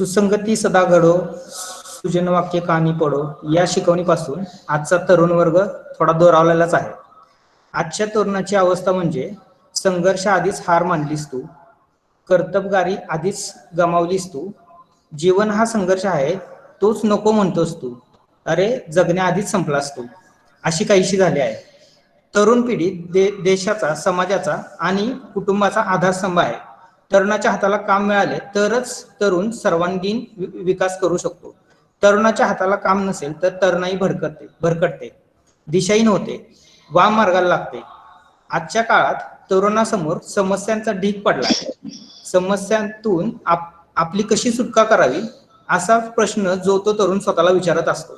सुसंगती सदा घडो, सुजन वाक्य कहाणी पडो या शिकवणीपासून आजचा तरुण वर्ग थोडा दोरावलेलाच आहे. आजच्या तरुणाची अवस्था म्हणजे संघर्ष आधीच हार मानलीस तू, कर्तबगारी आधीच गमावलीस तू, जीवन हा संघर्ष आहे तोच नको म्हणतोस तू, अरे जगण्याआधीच संपलास तू, अशी काहीशी झाली आहे. तरुण पिढी देशाचा, समाजाचा आणि कुटुंबाचा आधारस्तंभ आहे. तरुणाच्या हाताला काम मिळाले तरच तरुण सर्वांगीण विकास करू शकतो. तरुणाच्या हाताला काम नसेल तर तरुणाई भरकटते, दिशाहीन होते, वाम मार्गाला लागते. आजच्या काळात तरुणासमोर समस्यांचा ढीग पडलाय. समस्यांतून आपली कशी सुटका करावी असा प्रश्न जो तो तरुण स्वतःला विचारत असतो.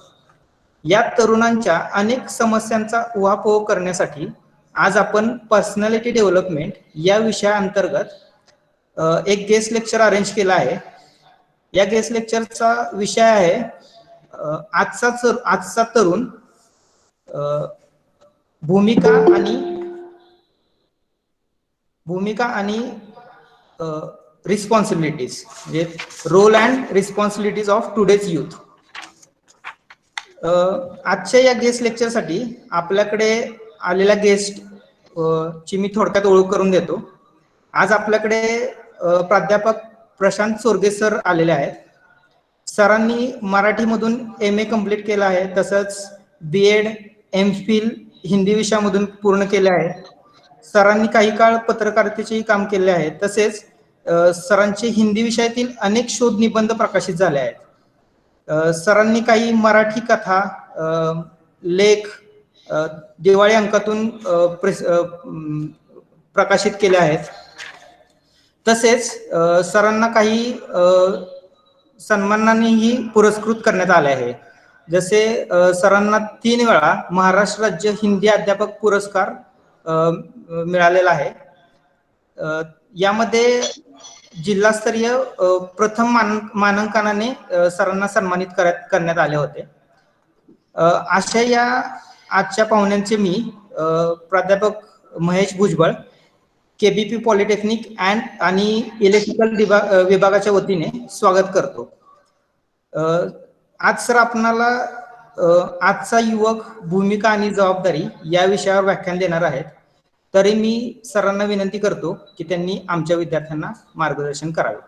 या तरुणांच्या अनेक समस्यांचा उहापोह करण्यासाठी आज आपण पर्सनॅलिटी डेव्हलपमेंट या विषयाअंतर्गत एक गेस्ट लेक्चर अरेंज केला आहे. या गेस्ट लेक्चरचा विषय आहे आजचा तरुण, भूमिका आणि रिस्पॉन्सिबिलिटीज, म्हणजे role and responsibilities of today's youth. आजच्या या गेस्ट लेक्चरसाठी आपल्याकडे आलेल्या गेस्ट ची मी थोडक्यात ओळख करून देतो. आज आपल्याकडे प्राध्यापक प्रशांत चोरगे सर आलेले आहेत. सरांनी मराठीमधून MA कंप्लीट केलं आहे, तसंच BEd MPhil हिंदी विषयामधून पूर्ण केले आहे. सरांनी काही काळ पत्रकारितेचेही काम केले आहे. तसेच सरांचे हिंदी विषयातील अनेक शोध निबंध प्रकाशित झाले आहेत. सरांनी काही मराठी कथा, लेख दिवाळी अंकातून प्रकाशित केले आहेत. तसेच सरांना काही सन्मानानेही पुरस्कृत करण्यात आले आहे. जसे सरांना 3 वेळा महाराष्ट्र राज्य हिंदी अध्यापक पुरस्कार मिळालेला आहे. यामध्ये जिल्हास्तरीय प्रथम मानांकनाने सरांना सन्मानित करण्यात आले होते. अशा या आजच्या पाहुण्यांचे मी प्राध्यापक महेश भुजबळ, KBP पॉलिटेक्निक आणि इलेक्ट्रिकल विभागाच्या वतीने स्वागत करतो. आज सर आपणाला आजचा युवक, भूमिका आणि जबाबदारी या विषयावर व्याख्यान देणार आहेत. तरी मी सरांना विनंती करतो की त्यांनी आमच्या विद्यार्थ्यांना मार्गदर्शन करावे.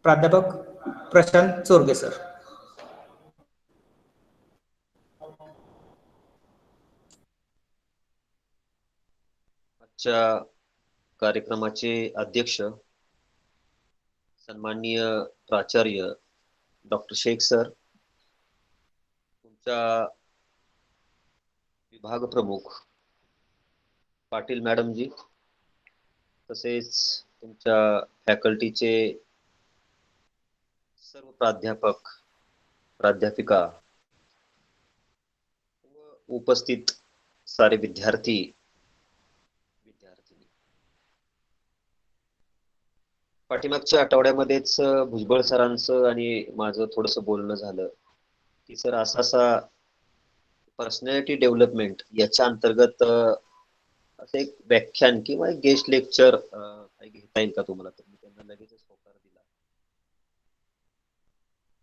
प्राध्यापक प्रशांत चोरगे सर. आजच्या कार्यक्रमाचे अध्यक्ष सन्माननीय प्राचार्य डॉक्टर शेख सर, तुमच्या विभाग प्रमुख पाटील मॅडमजी, तसेच तुमच्या फॅकल्टीचे सर्व प्राध्यापक, प्राध्यापिका व उपस्थित सारे विद्यार्थी, पाठीमागच्या आठवड्यामध्येच भुजबळ सरांचं आणि माझं थोडंसं बोलणं झालं की सर असा पर्सनॅलिटी डेव्हलपमेंट याच्या अंतर्गत असं एक व्याख्यान किंवा एक गेस्ट लेक्चर घेता येईल का तुम्हाला? तर मी त्यांना लगेचच होकार दिला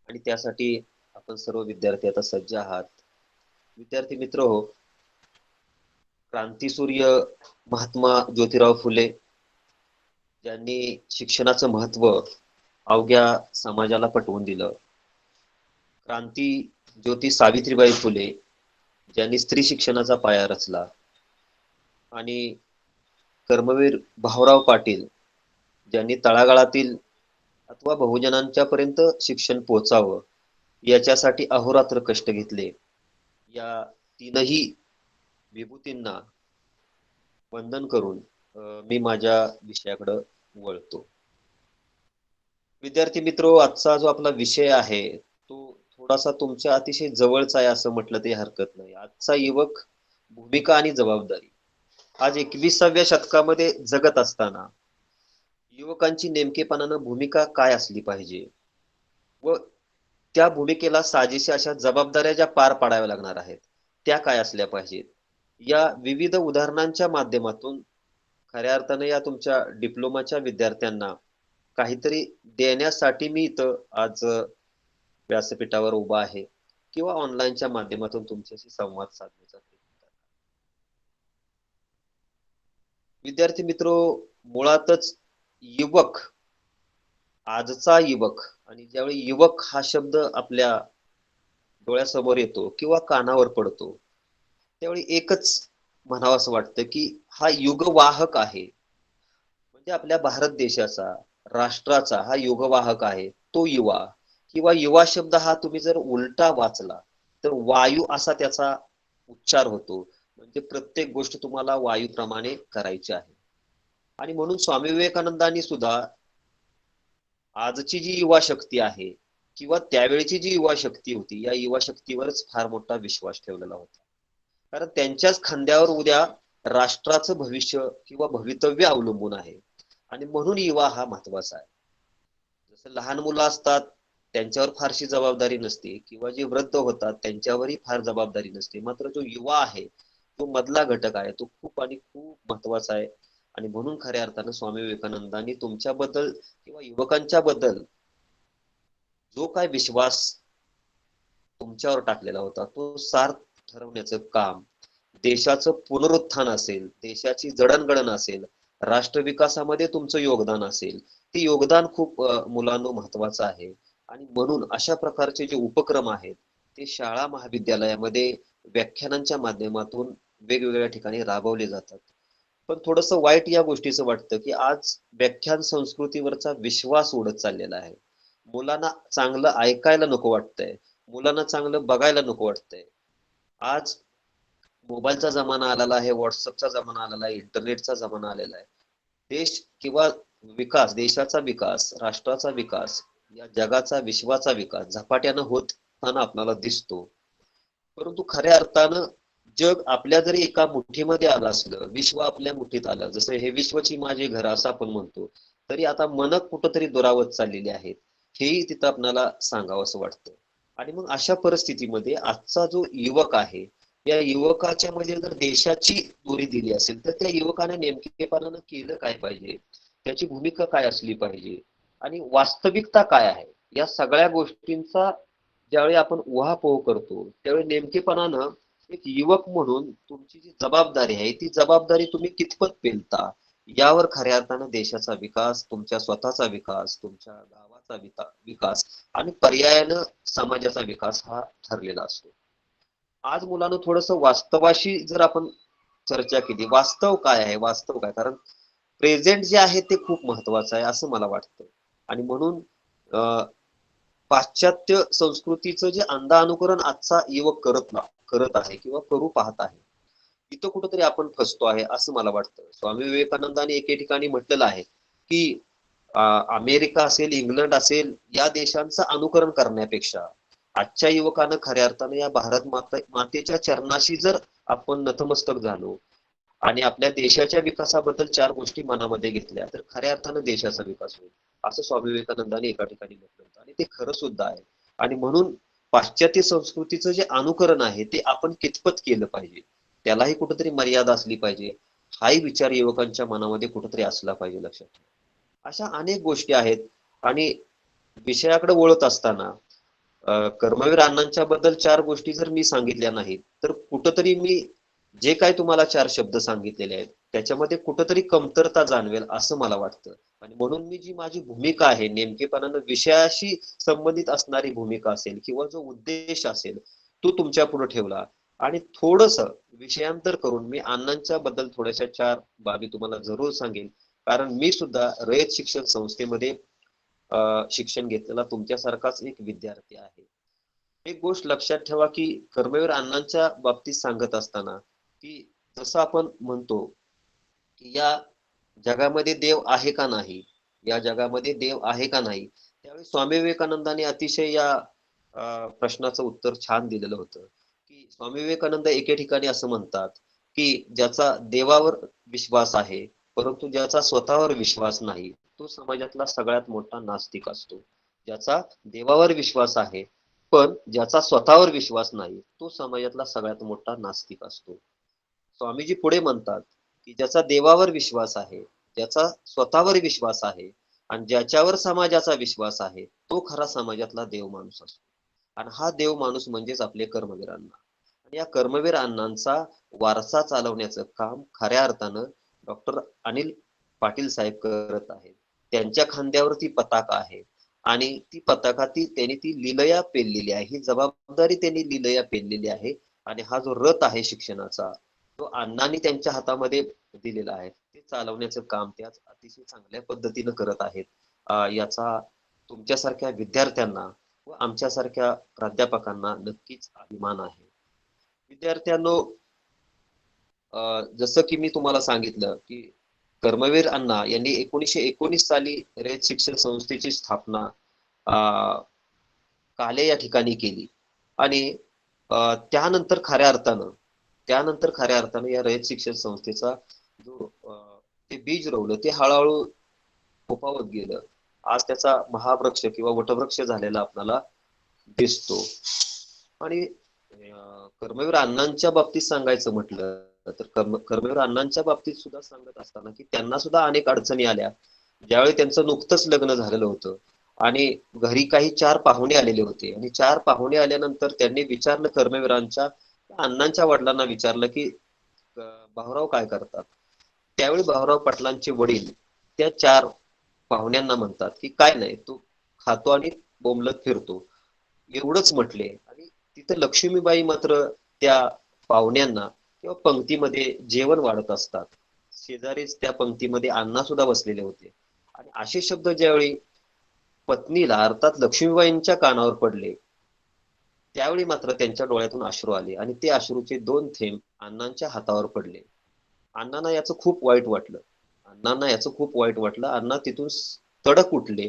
आणि त्यासाठी आपण सर्व विद्यार्थी आता सज्ज आहात. विद्यार्थी मित्र हो, क्रांतीसूर्य महात्मा ज्योतिराव फुले ज्यांनी शिक्षणाचं महत्व अवघ्या समाजाला पटवून दिलं, क्रांती ज्योती सावित्रीबाई फुले ज्यांनी स्त्री शिक्षणाचा पाया रचला, आणि कर्मवीर भाऊराव पाटील ज्यांनी तळागाळातील अथवा बहुजनांच्या पर्यंत शिक्षण पोहोचावं याच्यासाठी अहोरात्र कष्ट घेतले. या तीनही विभूतींना वंदन करून मी माझ्या विषयाकडे वळतो. विद्यार्थी मित्रो, आजचा जो आपला विषय आहे तो थोडासा तुमच्या अतिशय जवळचा आहे असं म्हटलं तरी हरकत नाही. आजचा युवक, भूमिका आणि जबाबदारी. आज 21व्या शतकामध्ये जगत असताना युवकांची नेमकेपणानं भूमिका काय असली पाहिजे व त्या भूमिकेला साजेशा अशा जबाबदाऱ्या ज्या पार पाडाव्या लागणार आहेत त्या काय असल्या पाहिजेत, या विविध उदाहरणांच्या माध्यमातून खऱ्या अर्थाने या तुमच्या डिप्लोमाच्या विद्यार्थ्यांना काहीतरी देण्यासाठी मी इथं आज व्यासपीठावर उभा आहे किंवा ऑनलाईनच्या माध्यमातून तुमच्याशी संवाद साधण्याचा प्रयत्न करतो. विद्यार्थी मित्रो, मुळातच युवक, आजचा युवक, आणि ज्यावेळी युवक हा शब्द आपल्या डोळ्यासमोर येतो किंवा कानावर पडतो, त्यावेळी एकच म्हणावंसं वाटतं की हा युगवाहक आहे. म्हणजे आपल्या भारत देशाचा, राष्ट्राचा हा युगवाहक आहे तो युवा. किंवा युवा शब्द हा तुम्ही जर उलटा वाचला तर वायू असा त्याचा उच्चार होतो. म्हणजे प्रत्येक गोष्ट तुम्हाला वायूप्रमाणे करायची आहे. आणि म्हणून स्वामी विवेकानंदांनी सुद्धा आजची जी युवा शक्ती आहे किंवा त्यावेळची जी युवा शक्ती होती, या युवा शक्तीवरच फार मोठा विश्वास ठेवलेला होता. कारण त्यांच्याच खांद्यावर उद्या राष्ट्राचं भविष्य किंवा भवितव्य अवलंबून आहे. आणि म्हणून युवा हा महत्वाचा आहे. जसं लहान मुलं असतात त्यांच्यावर फारशी जबाबदारी नसते, किंवा जे वृद्ध होतात त्यांच्यावरही फार जबाबदारी नसते. मात्र जो युवा आहे, तो मधला घटक आहे, तो खूप आणि खूप महत्वाचा आहे. आणि म्हणून खऱ्या अर्थानं स्वामी विवेकानंदांनी तुमच्याबद्दल किंवा युवकांच्या बद्दल जो काय विश्वास तुमच्यावर टाकलेला होता, तो सार्थ ठरवण्याचं काम, देशाचं पुनरुत्थान असेल, देशाची जडणघडण असेल, राष्ट्र विकासामध्ये तुमचं योगदान असेल, ते योगदान खूप मुलांनो महत्वाचं आहे. आणि म्हणून अशा प्रकारचे जे उपक्रम आहेत ते शाळा महाविद्यालयामध्ये व्याख्यानांच्या माध्यमातून वेगवेगळ्या ठिकाणी राबवले जातात. पण थोडंसं वाईट या गोष्टीचं वाटतं की आज व्याख्यान संस्कृतीवरचा विश्वास उडत चाललेला आहे. मुलांना चांगलं ऐकायला नको वाटतंय, मुलांना चांगलं बघायला नको वाटतंय. आज मोबाईलचा जमाना आलेला आहे, व्हॉट्सअपचा जमाना आलेला आहे, इंटरनेटचा जमाना आलेला आहे. देश किंवा विकास, देशाचा विकास, राष्ट्राचा विकास, या जगाचा, विश्वाचा विकास झपाट्यानं होताना आपल्याला दिसतो. परंतु खऱ्या अर्थानं जग आपल्या जरी एका मुठीमध्ये आलं असलं, विश्व आपल्या मुठीत आलं, जसं हे विश्वची माझी घर असं आपण म्हणतो, तरी आता मन कुठंतरी दुरावत चाललेली आहेत, हेही तिथं आपल्याला सांगावं असं वाटतं. आणि मग अशा परिस्थितीमध्ये आजचा जो युवक आहे, या युवकाच्या मध्ये जर देशाची दोरी दिली असेल तर त्या युवकाने नेमकेपणानं केलं काय पाहिजे, त्याची भूमिका काय असली पाहिजे, आणि वास्तविकता काय आहे, या सगळ्या गोष्टींचा ज्यावेळी आपण उहापोह करतो त्यावेळी नेमकेपणानं एक युवक म्हणून तुमची जी जबाबदारी आहे ती जबाबदारी तुम्ही कितपत पेलता, यावर खऱ्या अर्थानं देशाचा विकास, तुमच्या स्वतःचा विकास, तुमच्या गावाचा विकास आणि पर्यायानं समाजाचा विकास हा ठरलेला असतो. आज मुलांना थोडंसं वास्तवाशी जर आपण चर्चा केली, वास्तव काय आहे, वास्तव काय, कारण प्रेझेंट जे आहे ते खूप महत्वाचं आहे असं मला वाटतं. आणि म्हणून पाश्चात्य संस्कृतीचं जे अंधानुकरण आजचा युवक करत आहे किंवा करू पाहत आहे, तिथं कुठंतरी आपण फसतो आहे असं मला वाटतं. स्वामी विवेकानंदांनी एके ठिकाणी म्हटलेलं आहे की अमेरिका असेल, इंग्लंड असेल, या देशांचं अनुकरण करण्यापेक्षा आजच्या युवकानं खऱ्या अर्थानं या भारत मातेच्या चरणाशी जर आपण नतमस्तक झालो आणि आपल्या देशाच्या विकासाबद्दल चार गोष्टी मनामध्ये घेतल्या तर खऱ्या अर्थानं देशाचा विकास होईल, असं स्वामी विवेकानंदांनी एका ठिकाणी म्हटलं होतं. आणि ते खरं सुद्धा आहे. आणि म्हणून पाश्चात्य संस्कृतीचं जे अनुकरण आहे ते आपण कितपत केलं पाहिजे, त्यालाही कुठेतरी मर्यादा असली पाहिजे, हाही विचार युवकांच्या मनामध्ये कुठेतरी असला पाहिजे. लक्षात ठेवा, अशा अनेक गोष्टी आहेत. आणि विषयाकडे वळत असताना कर्मवीर अण्णांच्या बद्दल चार गोष्टी जर मी सांगितल्या नाहीत तर कुठंतरी मी जे काय तुम्हाला चार शब्द सांगितलेले आहेत त्याच्यामध्ये कुठंतरी कमतरता जाणवेल असं मला वाटतं. आणि म्हणून मी जी माझी भूमिका आहे, नेमकेपणानं विषयाशी संबंधित असणारी भूमिका असेल किंवा जो उद्देश असेल तो तुमच्या पुढे ठेवला. आणि थोडस विषयांतर करून मी अण्णांच्या बद्दल थोड्याशा चार बाबी तुम्हाला जरूर सांगेन. कारण मी सुद्धा रयत शिक्षण संस्थेमध्ये शिक्षण घेतलेला तुमच्यासारखाच एक विद्यार्थी आहे. एक गोष्ट लक्षात ठेवा की कर्मवीर अण्णांच्या बाबतीत सांगत असताना की जसं आपण म्हणतो की या जगामध्ये देव आहे का नाही, या जगामध्ये देव आहे का नाही, त्यावेळी स्वामी विवेकानंदांनी अतिशय या प्रश्नाचं उत्तर छान दिलेलं होतं. की स्वामी विवेकानंद एके ठिकाणी असं म्हणतात की ज्याचा देवावर विश्वास आहे परंतु ज्याचा स्वतःवर विश्वास नाही तो समाजातला सगळ्यात मोठा नास्तिक असतो. ज्याचा देवावर विश्वास आहे पण ज्याचा स्वतःवर विश्वास नाही तो समाजातला सगळ्यात मोठा नास्तिक असतो. स्वामीजी पुढे म्हणतात की ज्याचा देवावर विश्वास आहे, ज्याचा स्वतःवर विश्वास आहे आणि ज्याच्यावर समाजाचा विश्वास आहे तो खरा समाजातला देव माणूस असतो. आणि हा देव माणूस म्हणजेच आपले कर्मवीर अण्णा. आणि या कर्मवीर अण्णांचा वारसा चालवण्याचं काम खऱ्या अर्थानं डॉक्टर अनिल पाटील साहेब करत आहेत. त्यांच्या खांद्यावर ती पताका आहे आणि ती पताका त्यांनी ती लीलया पेललेली आहे. ही जबाबदारी त्यांनी लीलया पेललेली आहे. आणि हा जो रथ आहे शिक्षणाचा तो अण्णांनी त्यांच्या हातामध्ये दिलेला आहे. ते चालवण्याचं काम ते आज अतिशय चांगल्या पद्धतीनं करत आहेत. याचा तुमच्यासारख्या विद्यार्थ्यांना व आमच्यासारख्या प्राध्यापकांना नक्कीच अभिमान आहे. विद्यार्थ्यांनो, जसं की मी तुम्हाला सांगितलं की कर्मवीर अण्णा यांनी 1919 साली रयत शिक्षण संस्थेची स्थापना काले या ठिकाणी केली. आणि त्यानंतर खऱ्या अर्थानं या रयत शिक्षण संस्थेचा जो ते बीज रोवलं ते हळूहळू फोफावत गेलं. आज त्याचा महावृक्ष किंवा वटवृक्ष झालेला आपल्याला दिसतो. आणि कर्मवीर अण्णांच्या बाबतीत सांगायचं म्हटलं तर कर्मवीर अण्णांच्या बाबतीत सुद्धा सांगत असताना की त्यांना सुद्धा अनेक अडचणी आल्या. ज्यावेळी त्यांचं नुकतंच लग्न झालेलं होतं आणि घरी काही 4 पाहुणे आलेले होते आणि 4 पाहुणे आल्यानंतर त्यांनी विचारलं कर्मवीरांच्या अण्णांच्या वडिलांना विचारलं की भाऊराव काय करतात. त्यावेळी भाऊराव पाटलांचे वडील त्या 4 पाहुण्यांना म्हणतात की काय नाही, तू खातो आणि बोंबलत फिरतो, एवढंच म्हटले. आणि तिथे लक्ष्मीबाई मात्र त्या पाहुण्यांना किंवा पंक्तीमध्ये जेवण वाढत असतात. शेजारीच त्या पंक्तीमध्ये अण्णा सुद्धा बसलेले होते. आणि असे शब्द ज्यावेळी पत्नीला अर्थात लक्ष्मीबाईंच्या कानावर पडले त्यावेळी मात्र त्यांच्या डोळ्यातून अश्रू आले आणि ते अश्रूचे 2 थेंब अण्णांच्या हातावर पडले. अण्णांना याचं खूप वाईट वाटलं. अण्णा तिथून तडक उठले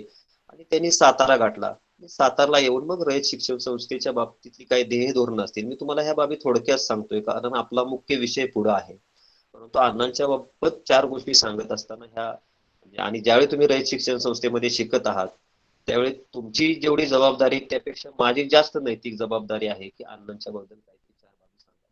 आणि त्यांनी सातारा गाठला. सातारला येऊन मग रयत शिक्षण संस्थेच्या बाबतीतली काही ध्येय धोरण असतील मी तुम्हाला ह्या बाबी थोडक्यात सांगतोय कारण आपला मुख्य विषय पुढे आहे. परंतु अण्णांच्या बाबत 4 गोष्टी सांगत असताना ह्या आणि ज्यावेळी तुम्ही रयत शिक्षण संस्थेमध्ये शिकत आहात त्यावेळी तुमची जेवढी जबाबदारी त्यापेक्षा माझी जास्त नैतिक जबाबदारी आहे की अण्णांच्या बद्दल काहीतरी 4 बाबी सांगा.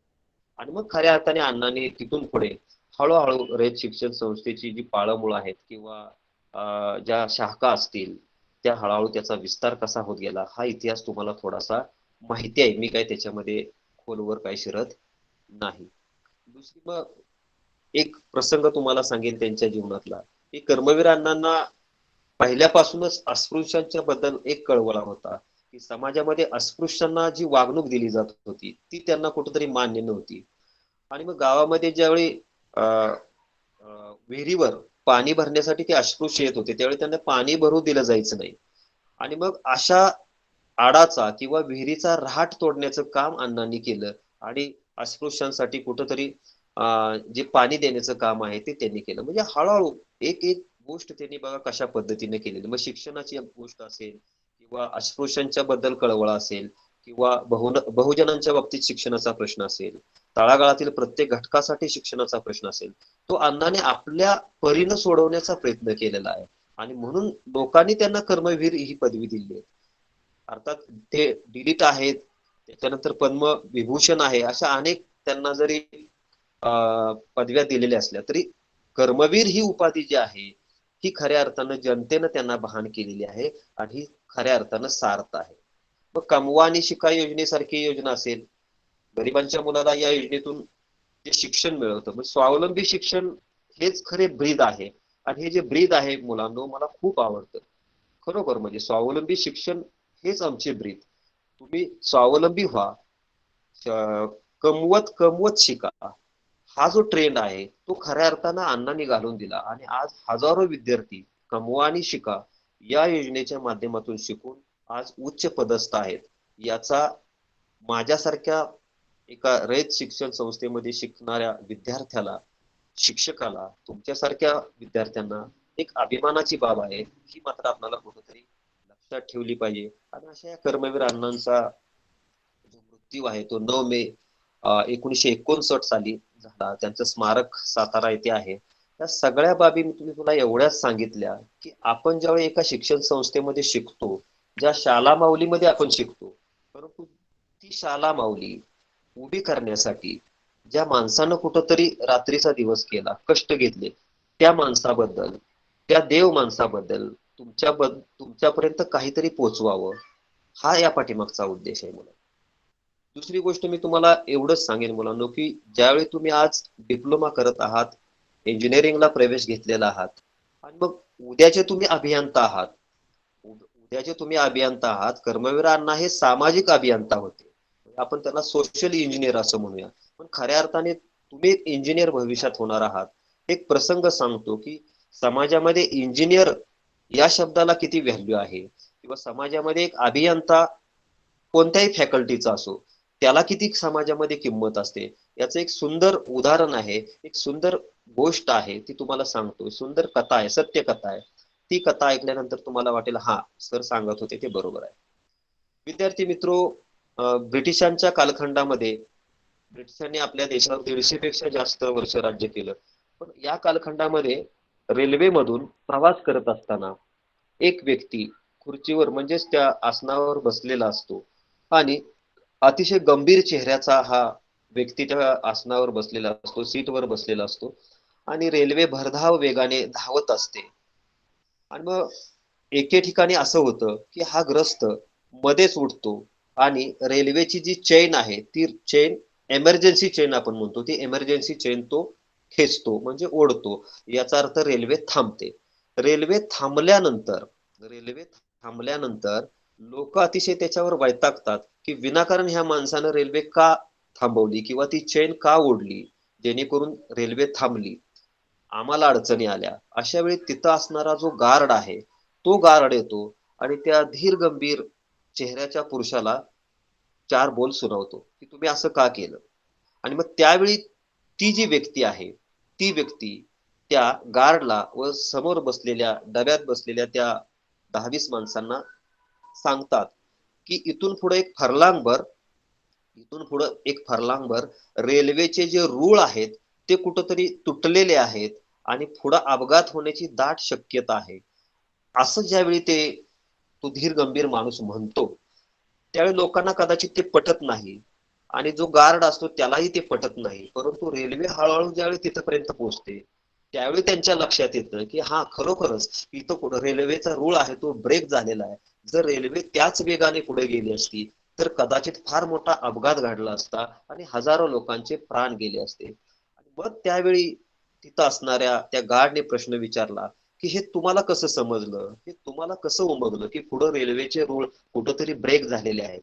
आणि मग खऱ्या अर्थाने अण्णांनी तिथून पुढे हळूहळू रयत शिक्षण संस्थेची जी पाळंमुळं आहेत किंवा ज्या शाखा असतील त्या हळूहळू त्याचा विस्तार कसा होत गेला हा इतिहास तुम्हाला थोडासा माहिती आहे. मी काय त्याच्यामध्ये खोलवर काही शिरत नाही. दुसरी मग एक प्रसंग तुम्हाला सांगेन त्यांच्या जीवनातला की कर्मवीर अण्णांना पहिल्यापासूनच अस्पृश्यांच्या बद्दल एक कळवळा होता की समाजामध्ये अस्पृश्यांना जी वागणूक दिली जात होती ती त्यांना कुठेतरी मान्य नव्हती. आणि मग गावामध्ये ज्यावेळी विहिरीवर पाणी भरण्यासाठी ते अस्पृश्य येत होते त्यावेळी त्यांना पाणी भरू दिलं जायचं नाही. आणि मग अशा आडाचा किंवा विहिरीचा रहाट तोडण्याचं काम अण्णांनी केलं आणि अस्पृश्यांसाठी कुठंतरी जे पाणी देण्याचं काम आहे ते त्यांनी केलं. म्हणजे हळूहळू एक एक गोष्ट त्यांनी बघा कशा पद्धतीने केलेली. मग शिक्षणाची गोष्ट असेल किंवा अस्पृश्यांच्या बद्दल कळवळा असेल किंवा बहुजनांच्या बाबतीत शिक्षणाचा प्रश्न असेल, तळागाळातील प्रत्येक घटकासाठी शिक्षणाचा प्रश्न असेल, तो अण्णाने आपल्या परीनं सोडवण्याचा प्रयत्न केलेला आहे. आणि म्हणून लोकांनी त्यांना कर्मवीर ही पदवी दिली आहे. अर्थात ते डिलीट आहेत, त्याच्यानंतर पद्मविभूषण आहे, अशा अनेक त्यांना जरी पदव्या दिलेल्या असल्या तरी कर्मवीर ही उपाधी जी आहे ही खऱ्या अर्थानं जनतेनं त्यांना बहाल केलेली आहे आणि ही खऱ्या अर्थानं सार्थ आहे. मग कमवा आणि शिका योजनेसारखी योजना असेल, गरिबांच्या मुलाला या योजनेतून जे शिक्षण मिळवतं मग स्वावलंबी शिक्षण हेच खरे ब्रीद आहे. आणि हे जे ब्रीद आहे मुलांनो मला खूप आवडतं खरोखर. म्हणजे स्वावलंबी शिक्षण हेच आमचे ब्रीद. तुम्ही स्वावलंबी व्हा, कमवत कमवत शिका, हा जो ट्रेंड आहे तो खऱ्या अर्थानं अण्णांनी घालून दिला. आणि आज हजारो विद्यार्थी कमवा आणि शिका या योजनेच्या माध्यमातून शिकून आज उच्च पदस्थ आहेत. याचा माझ्यासारख्या एका रयत शिक्षण संस्थेमध्ये शिकणाऱ्या विद्यार्थ्याला, शिक्षकाला, तुमच्यासारख्या विद्यार्थ्यांना एक अभिमानाची बाब आहे. ही मात्र आपल्याला कुठेतरी लक्षात ठेवली पाहिजे. आणि अशा या कर्मवीर अण्णांचा जो मृत्यू आहे तो 9 मे 1959 साली झाला. त्यांचं स्मारक सातारा येथे आहे. त्या सगळ्या बाबी मी तुला एवढ्याच सांगितल्या की आपण ज्यावेळी एका शिक्षण संस्थेमध्ये शिकतो, ज्या शाला माऊलीमध्ये आपण शिकतो, परंतु ती शाला माऊली उभी करण्यासाठी ज्या माणसानं कुठंतरी रात्रीचा दिवस केला, कष्ट घेतले, त्या माणसाबद्दल, त्या देव माणसाबद्दल तुमच्यापर्यंत काहीतरी पोहोचवावं, हा या पाठीमागचा उद्देश आहे मुलांनो. दुसरी गोष्ट मी तुम्हाला एवढंच सांगेन मुलांनो, की ज्यावेळी तुम्ही आज डिप्लोमा करत आहात, इंजिनिअरिंगला प्रवेश घेतलेला आहात आणि मग उद्याचे तुम्ही अभियंता आहात. उद्याचे तुम्ही अभियंता आहात. कर्मवीर अण्णा हे सामाजिक अभियंता होते. आपण त्यांना सोशल इंजिनियर असं म्हणूया. पण खऱ्या अर्थाने तुम्ही एक इंजिनियर भविष्यात होणार आहात. एक प्रसंग सांगतो की समाजामध्ये इंजिनियर या शब्दाला किती व्हॅल्यू आहे, किंवा समाजामध्ये एक अभियंता कोणत्याही फॅकल्टीचा असो त्याला किती समाजामध्ये किंमत असते, याचं एक सुंदर उदाहरण आहे, एक सुंदर गोष्ट आहे, ती तुम्हाला सांगतो. सुंदर कथा आहे, सत्य कथा आहे. ती कथा ऐकल्यानंतर तुम्हाला वाटेल हा सर सांगत होते ते बरोबर आहे. विद्यार्थी मित्रो, ब्रिटिशांच्या कालखंडामध्ये ब्रिटिशांनी आपल्या देशावर 150 पेक्षा जास्त वर्ष राज्य केलं. पण या कालखंडामध्ये रेल्वेमधून प्रवास करत असताना एक व्यक्ती खुर्चीवर म्हणजेच त्या आसनावर बसलेला असतो आणि अतिशय गंभीर चेहऱ्याचा हा व्यक्ती त्या आसनावर बसलेला असतो, सीटवर बसलेला असतो आणि रेल्वे भरधाव वेगाने धावत असते. आणि मग एके ठिकाणी असं होतं की हा ग्रस्त मध्येच उठतो आणि रेल्वेची जी चेन आहे ती चेन, एमर्जन्सी चेन आपण म्हणतो, ती एमर्जन्सी चेन तो खेचतो म्हणजे ओढतो. याचा अर्थ रेल्वे थांबते. रेल्वे थांबल्यानंतर रेल्वे थांबल्यानंतर लोक अतिशय त्याच्यावर वैतागतात की विनाकारण ह्या माणसानं रेल्वे का थांबवली किंवा ती चेन का ओढली, जेणेकरून रेल्वे थांबली, आम्हाला अडचणी आल्या. अशा वेळी तिथं असणारा जो गार्ड आहे तो गार्ड येतो आणि त्या धीर गंभीर चेहऱ्याच्या पुरुषाला चार बोल सुनावतो की तुम्ही असं का केलं. आणि मग त्यावेळी ती जी व्यक्ती आहे ती व्यक्ती त्या गार्डला व समोर बसलेल्या डब्यात बसलेल्या त्या 10-20 माणसांना सांगतात की इथून पुढे एक फरलांगभर रेल्वेचे जे रूळ आहेत ते कुठंतरी तुटलेले आहेत आणि पुढे अपघात होण्याची दाट शक्यता आहे. असं ज्यावेळी तो धीर गंभीर माणूस म्हणतो त्यावेळी लोकांना कदाचित ते पटत नाही आणि जो गार्ड असतो त्यालाही ते पटत नाही. परंतु रेल्वे हळूहळू ज्यावेळी तिथपर्यंत पोहोचते त्यावेळी त्यांच्या लक्षात येतं की हा खरोखरच इथं कुठं रेल्वेचा रूळ आहे तो ब्रेक झालेला आहे. जर रेल्वे त्याच वेगाने पुढे गेली असती तर कदाचित फार मोठा अपघात घडला असता आणि हजारो लोकांचे प्राण गेले असते. आणि मग त्यावेळी तिथं असणाऱ्या त्या गार्डने प्रश्न विचारला की हे तुम्हाला कसं समजलं, हे तुम्हाला कसं उमगलं की पुढे रेल्वेचे रूळ कुठंतरी ब्रेक झालेले आहेत.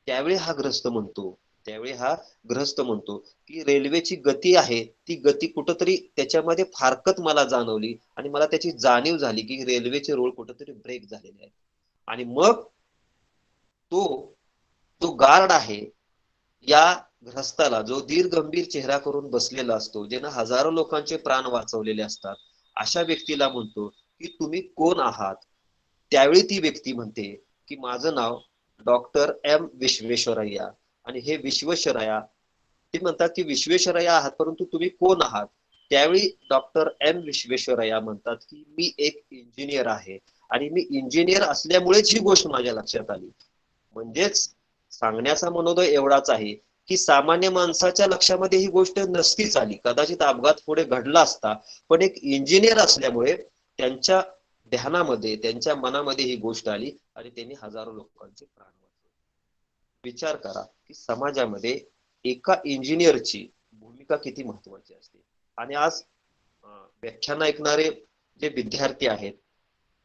त्यावेळी हा ग्रस्त म्हणतो की रेल्वेची गती आहे ती गती कुठंतरी त्याच्यामध्ये फारकत मला जाणवली आणि मला त्याची जाणीव झाली की रेल्वेचे रूळ कुठंतरी ब्रेक झालेले आहेत. आणि मग तो जो गार्ड आहे या ग्रस्ताला, जो धीर गंभीर चेहरा करून बसलेला असतो, ज्यानं हजारो लोकांचे प्राण वाचवलेले असतात, अशा व्यक्तीला म्हणतो की तुम्ही कोण आहात. त्यावेळी ती व्यक्ती म्हणते की माझं नाव डॉक्टर एम विश्वेश्वरय्या. आणि हे विश्वेश्वरय्या, ते म्हणतात की विश्वेश्वरय्या आहात परंतु तुम्ही कोण आहात. त्यावेळी डॉक्टर एम विश्वेश्वरय्या म्हणतात की मी एक इंजिनियर आहे आणि मी इंजिनियर असल्यामुळेच ही गोष्ट माझ्या लक्षात आली. म्हणजेच सांगण्याचा मनोदय एवढाच आहे की सामान्य माणसाच्या लक्षामध्ये ही गोष्ट नसतीच आली, कदाचित अपघात पुढे घडला असता, पण एक इंजिनियर असल्यामुळे त्यांच्या ध्यानामध्ये, त्यांच्या मनामध्ये ही गोष्ट आली आणि त्यांनी हजारो लोकांचे प्राण वाचवले. विचार करा की समाजामध्ये एका इंजिनियरची भूमिका किती महत्वाची असते. आणि आज व्याख्यान ऐकणारे जे विद्यार्थी आहेत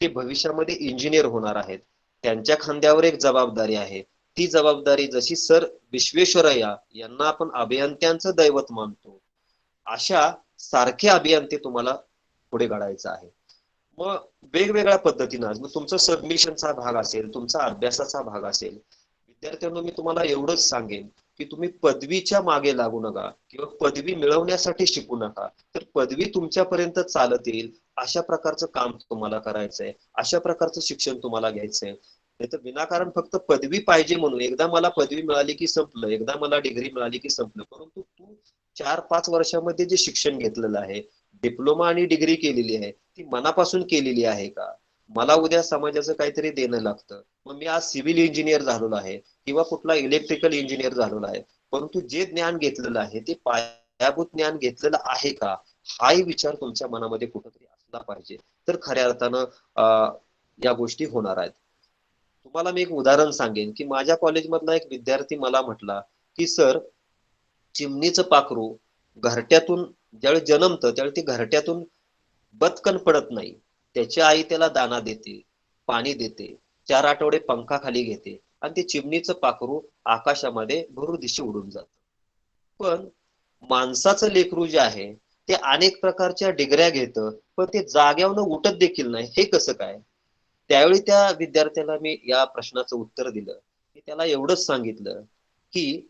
ते भविष्यामध्ये इंजिनियर होणार आहेत. त्यांच्या खांद्यावर एक जबाबदारी आहे. ती जबाबदारी जशी सर विश्वेश्वरय्या यांना आपण अभियंत्यांचं दैवत मानतो, अशा सारखे अभियंते तुम्हाला पुढे घडायचं आहे. मग वेगवेगळ्या पद्धतीनं मग तुमचा सबमिशनचा भाग असेल, तुमचा अभ्यासाचा भाग असेल, विद्यार्थ्यांना मी तुम्हाला एवढंच सांगेन की तुम्ही पदवीच्या मागे लागू नका किंवा पदवी मिळवण्यासाठी शिकू नका. तर पदवी तुमच्यापर्यंत चालत येईल अशा प्रकारचं काम तुम्हाला करायचंय, अशा प्रकारचं शिक्षण तुम्हाला घ्यायचंय. नाही तर विनाकारण फक्त पदवी पाहिजे म्हणून एकदा मला पदवी मिळाली की संपलं, एकदा मला डिग्री मिळाली की संपलं. परंतु तू 4-5 वर्षामध्ये जे शिक्षण घेतलेलं आहे, डिप्लोमा आणि डिग्री केलेली आहे, ती मनापासून केलेली आहे का. मला उद्या समाजाचं काहीतरी देणं लागतं, मग मी आज सिव्हिल इंजिनियर झालेलो आहे किंवा कुठला इलेक्ट्रिकल इंजिनियर झालेला आहे, परंतु जे ज्ञान घेतलेलं आहे ते पायाभूत ज्ञान घेतलेलं आहे का, हाही विचार तुमच्या मनामध्ये कुठेतरी असला पाहिजे. तर खऱ्या अर्थानं या गोष्टी होणार आहेत. तुम्हाला मी एक उदाहरण सांगेन की माझ्या कॉलेजमधला एक विद्यार्थी मला म्हटला की सर, चिमणीचं पाखरू घरट्यातून ज्यावेळी जन्मतं त्यावेळी ते घरट्यातून बदकन पडत नाही. त्याची आई त्याला दाना देते, पाणी देते, 4 आठवडे पंखाखाली घेते आणि ते चिमणीचं पाखरू आकाशामध्ये भुरदिशी उडून जातं. पण माणसाचं लेकरू जे आहे ते अनेक प्रकारच्या डिगऱ्या घेतं, पण ते जाग्यावरून उठत देखील नाही. हे कसं काय? त्यावेळी त्या विद्यार्थ्याला मी या प्रश्नाचं उत्तर दिलं. मी त्याला एवढंच सांगितलं की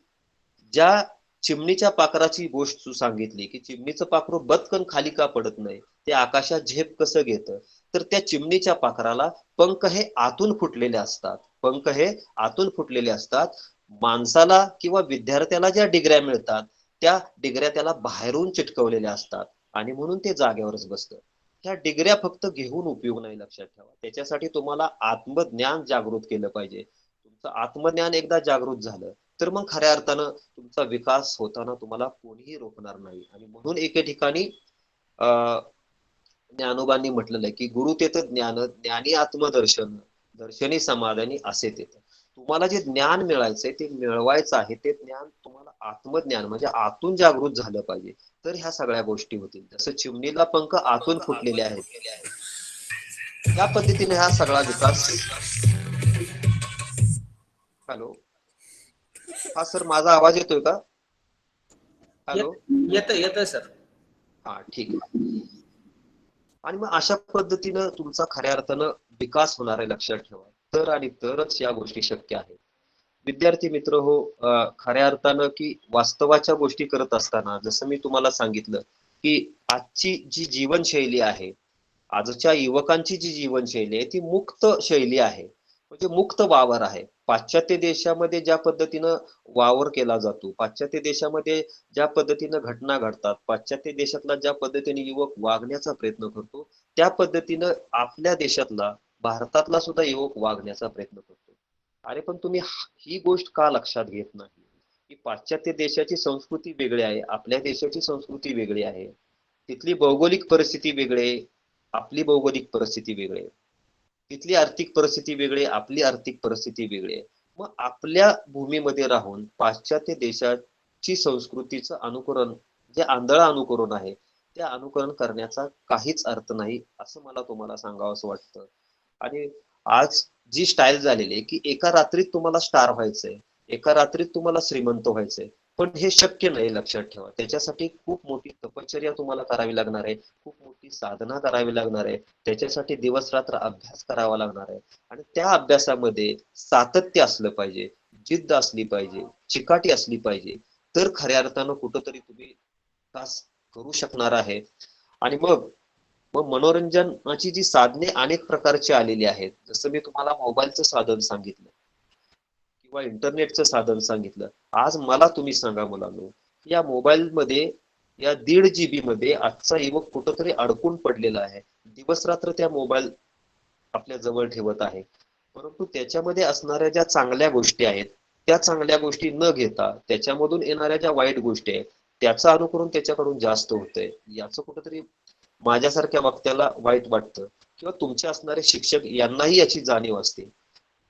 ज्या चिमणीच्या पाखराची गोष्ट तू सांगितली की चिमणीचं पाखरू बदकन खाली का पडत नाही, ते आकाशात झेप कसं घेतं, तर त्या चिमणीच्या पाखराला पंख हे आतून फुटलेले असतात. पंख हे आतून फुटलेले असतात. माणसाला किंवा विद्यार्थ्याला ज्या डिग्र्या मिळतात त्या डिग्र्या त्याला बाहेरून चिटकवलेल्या असतात आणि म्हणून ते जागेवरच बसतं. ह्या डिग्र्या फक्त घेऊन उपयोग नाही, लक्षात ठेवा. त्याच्यासाठी तुम्हाला आत्मज्ञान जागृत केलं पाहिजे. तुमचं आत्मज्ञान एकदा जागृत झालं तर मग खऱ्या अर्थानं तुमचा विकास होताना तुम्हाला कोणीही रोखणार नाही. आणि म्हणून एके ठिकाणी ज्ञानोबांनी म्हटलेलं आहे की गुरु तेथ ज्ञान, ज्ञानी आत्मदर्शन, दर्शनी समाधानी असे तेथ. तुम्हाला जे ज्ञान मिळायचंय ते मिळवायचं आहे, ते ज्ञान तुम्हाला आत्मज्ञान म्हणजे आतून जागृत झालं पाहिजे. तर ह्या सगळ्या गोष्टी होतील. जसं चिमणीला पंख आतून फुटलेले आहेत, त्या पद्धतीने हा सगळा विकास. हॅलो, हा सर माझा आवाज येतोय का? हॅलो, येतोय सर. हा ठीक आहे. आणि मग अशा पद्धतीनं तुमचा खऱ्या अर्थानं विकास होणार आहे, लक्षात ठेवा. तर आणि तरच या गोष्टी शक्य आहेत. विद्यार्थी मित्र हो, खऱ्या अर्थानं की वास्तवाच्या गोष्टी करत असताना जसं मी तुम्हाला सांगितलं की आजची जी जीवनशैली आहे, आजच्या युवकांची जी जीवनशैली आहे ती मुक्त शैली आहे, म्हणजे मुक्त वावर आहे. पाश्चात्य देशामध्ये ज्या पद्धतीनं वावर केला जातो, पाश्चात्य देशामध्ये ज्या पद्धतीनं घटना घडतात, पाश्चात्य देशातला ज्या पद्धतीने युवक वागण्याचा प्रयत्न करतो, त्या पद्धतीनं आपल्या देशातला, भारतातला सुद्धा युवक वागण्याचा प्रयत्न करतो. अरे पण तुम्ही ही गोष्ट का लक्षात घेत नाही की पाश्चात्य देशाची संस्कृती वेगळी आहे, आपल्या देशाची संस्कृती वेगळी आहे, तिथली भौगोलिक परिस्थिती वेगळी आहे, आपली भौगोलिक परिस्थिती वेगळी आहे, तिथली आर्थिक परिस्थिती वेगळी, आपली आर्थिक परिस्थिती वेगळी आहे. मग आपल्या भूमीमध्ये राहून पाश्चात्य देशाची संस्कृतीचं अनुकरण, जे आंधळं अनुकरण आहे, त्या अनुकरण करण्याचा काहीच अर्थ नाही, असं मला तुम्हाला सांगावं असं वाटतं. आणि आज जी स्टाईल झालेली आहे की एका रात्रीत तुम्हाला स्टार व्हायचंय, एका रात्रीत तुम्हाला श्रीमंत व्हायचंय, पण हे शक्य नाही, लक्षात ठेवा. त्याच्यासाठी खूप मोठी तपश्चर्या तुम्हाला करावी लागणार आहे, खूप मोठी साधना करावी लागणार आहे, त्याच्यासाठी दिवस रात्र अभ्यास करावा लागणार आहे. आणि त्या अभ्यासामध्ये सातत्य असलं पाहिजे, जिद्द असली पाहिजे, चिकाटी असली पाहिजे, तर खऱ्या अर्थानं कुठंतरी तुम्ही विकास करू शकणार आहे. आणि मग मग मनोरंजनाची जी साधने अनेक प्रकारची आलेली आहेत, जसं मी तुम्हाला मोबाईलचं साधन सांगितलं किंवा इंटरनेटचं साधन सांगितलं. आज मला तुम्ही सांगा मुलांनो, या मोबाईल मध्ये, या 1.5 GB मध्ये आजचा युवक कुठंतरी अडकून पडलेला आहे. दिवस रात्र त्या मोबाईल आपल्या जवळ ठेवत आहे, परंतु त्याच्यामध्ये असणाऱ्या ज्या चांगल्या गोष्टी आहेत त्या चांगल्या गोष्टी न घेता त्याच्यामधून येणाऱ्या ज्या वाईट गोष्टी आहेत त्याचं अनुकरण त्याच्याकडून जास्त होतंय. याचं कुठंतरी माझ्यासारख्या वक्त्याला वाईट वाटतं, किंवा तुमचे असणारे शिक्षक यांनाही याची जाणीव असते.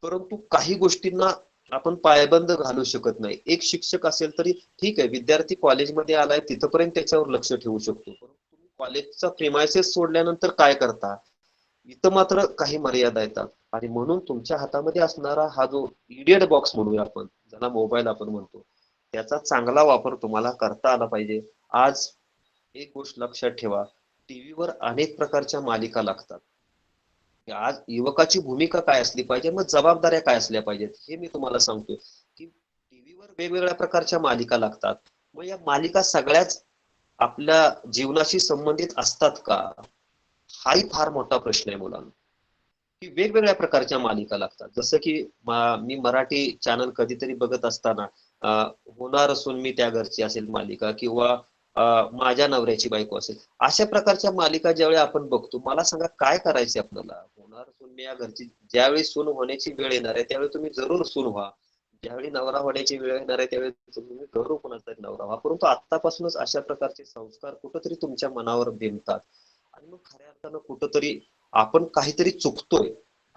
परंतु काही गोष्टींना आपण पायबंद घालू शकत नाही. एक शिक्षक असेल तरी ठीक आहे, विद्यार्थी कॉलेजमध्ये आलाय तिथपर्यंत त्याच्यावर लक्ष ठेवू शकतो, परंतु तुम्ही कॉलेजचा प्रिमायसेस सोडल्यानंतर काय करता, इथं मात्र काही मर्यादा येतात. आणि म्हणून तुमच्या हातामध्ये असणारा हा जो इडियट बॉक्स म्हणूया आपण, ज्याला मोबाईल आपण म्हणतो, त्याचा चांगला वापर तुम्हाला करता आला पाहिजे. आज एक गोष्ट लक्षात ठेवा, टीव्हीवर अनेक प्रकारच्या मालिका लागतात. आज युवकाची भूमिका काय असली पाहिजे, मग जबाबदाऱ्या काय असल्या पाहिजेत, हे मी तुम्हाला सांगतोय की टीव्हीवर वेगवेगळ्या प्रकारच्या मालिका लागतात. मग या मालिका सगळ्याच आपल्या जीवनाशी संबंधित असतात का, हाही फार मोठा प्रश्न आहे मुलांना. की वेगवेगळ्या प्रकारच्या मालिका लागतात. जसं की मी मराठी चॅनल कधीतरी बघत असताना होणार असून मी त्या घरची असेल मालिका, किंवा माझ्या नवऱ्याची बायको असेल, अशा प्रकारच्या मालिका ज्यावेळी आपण बघतो, मला सांगा काय करायचे आपल्याला. होणार असून मी या घरची, ज्यावेळी सून होण्याची वेळ येणार आहे त्यावेळी तुम्ही जरूर सून व्हा, ज्यावेळी नवरा होण्याची वेळ येणार आहे त्यावेळी तुम्ही जरूर कोणाचा तरी नवरा व्हा, परंतु आतापासूनच अशा प्रकारचे संस्कार कुठंतरी तुमच्या मनावर बिंबतात. आणि मग खऱ्या अर्थानं कुठंतरी आपण काहीतरी चुकतोय,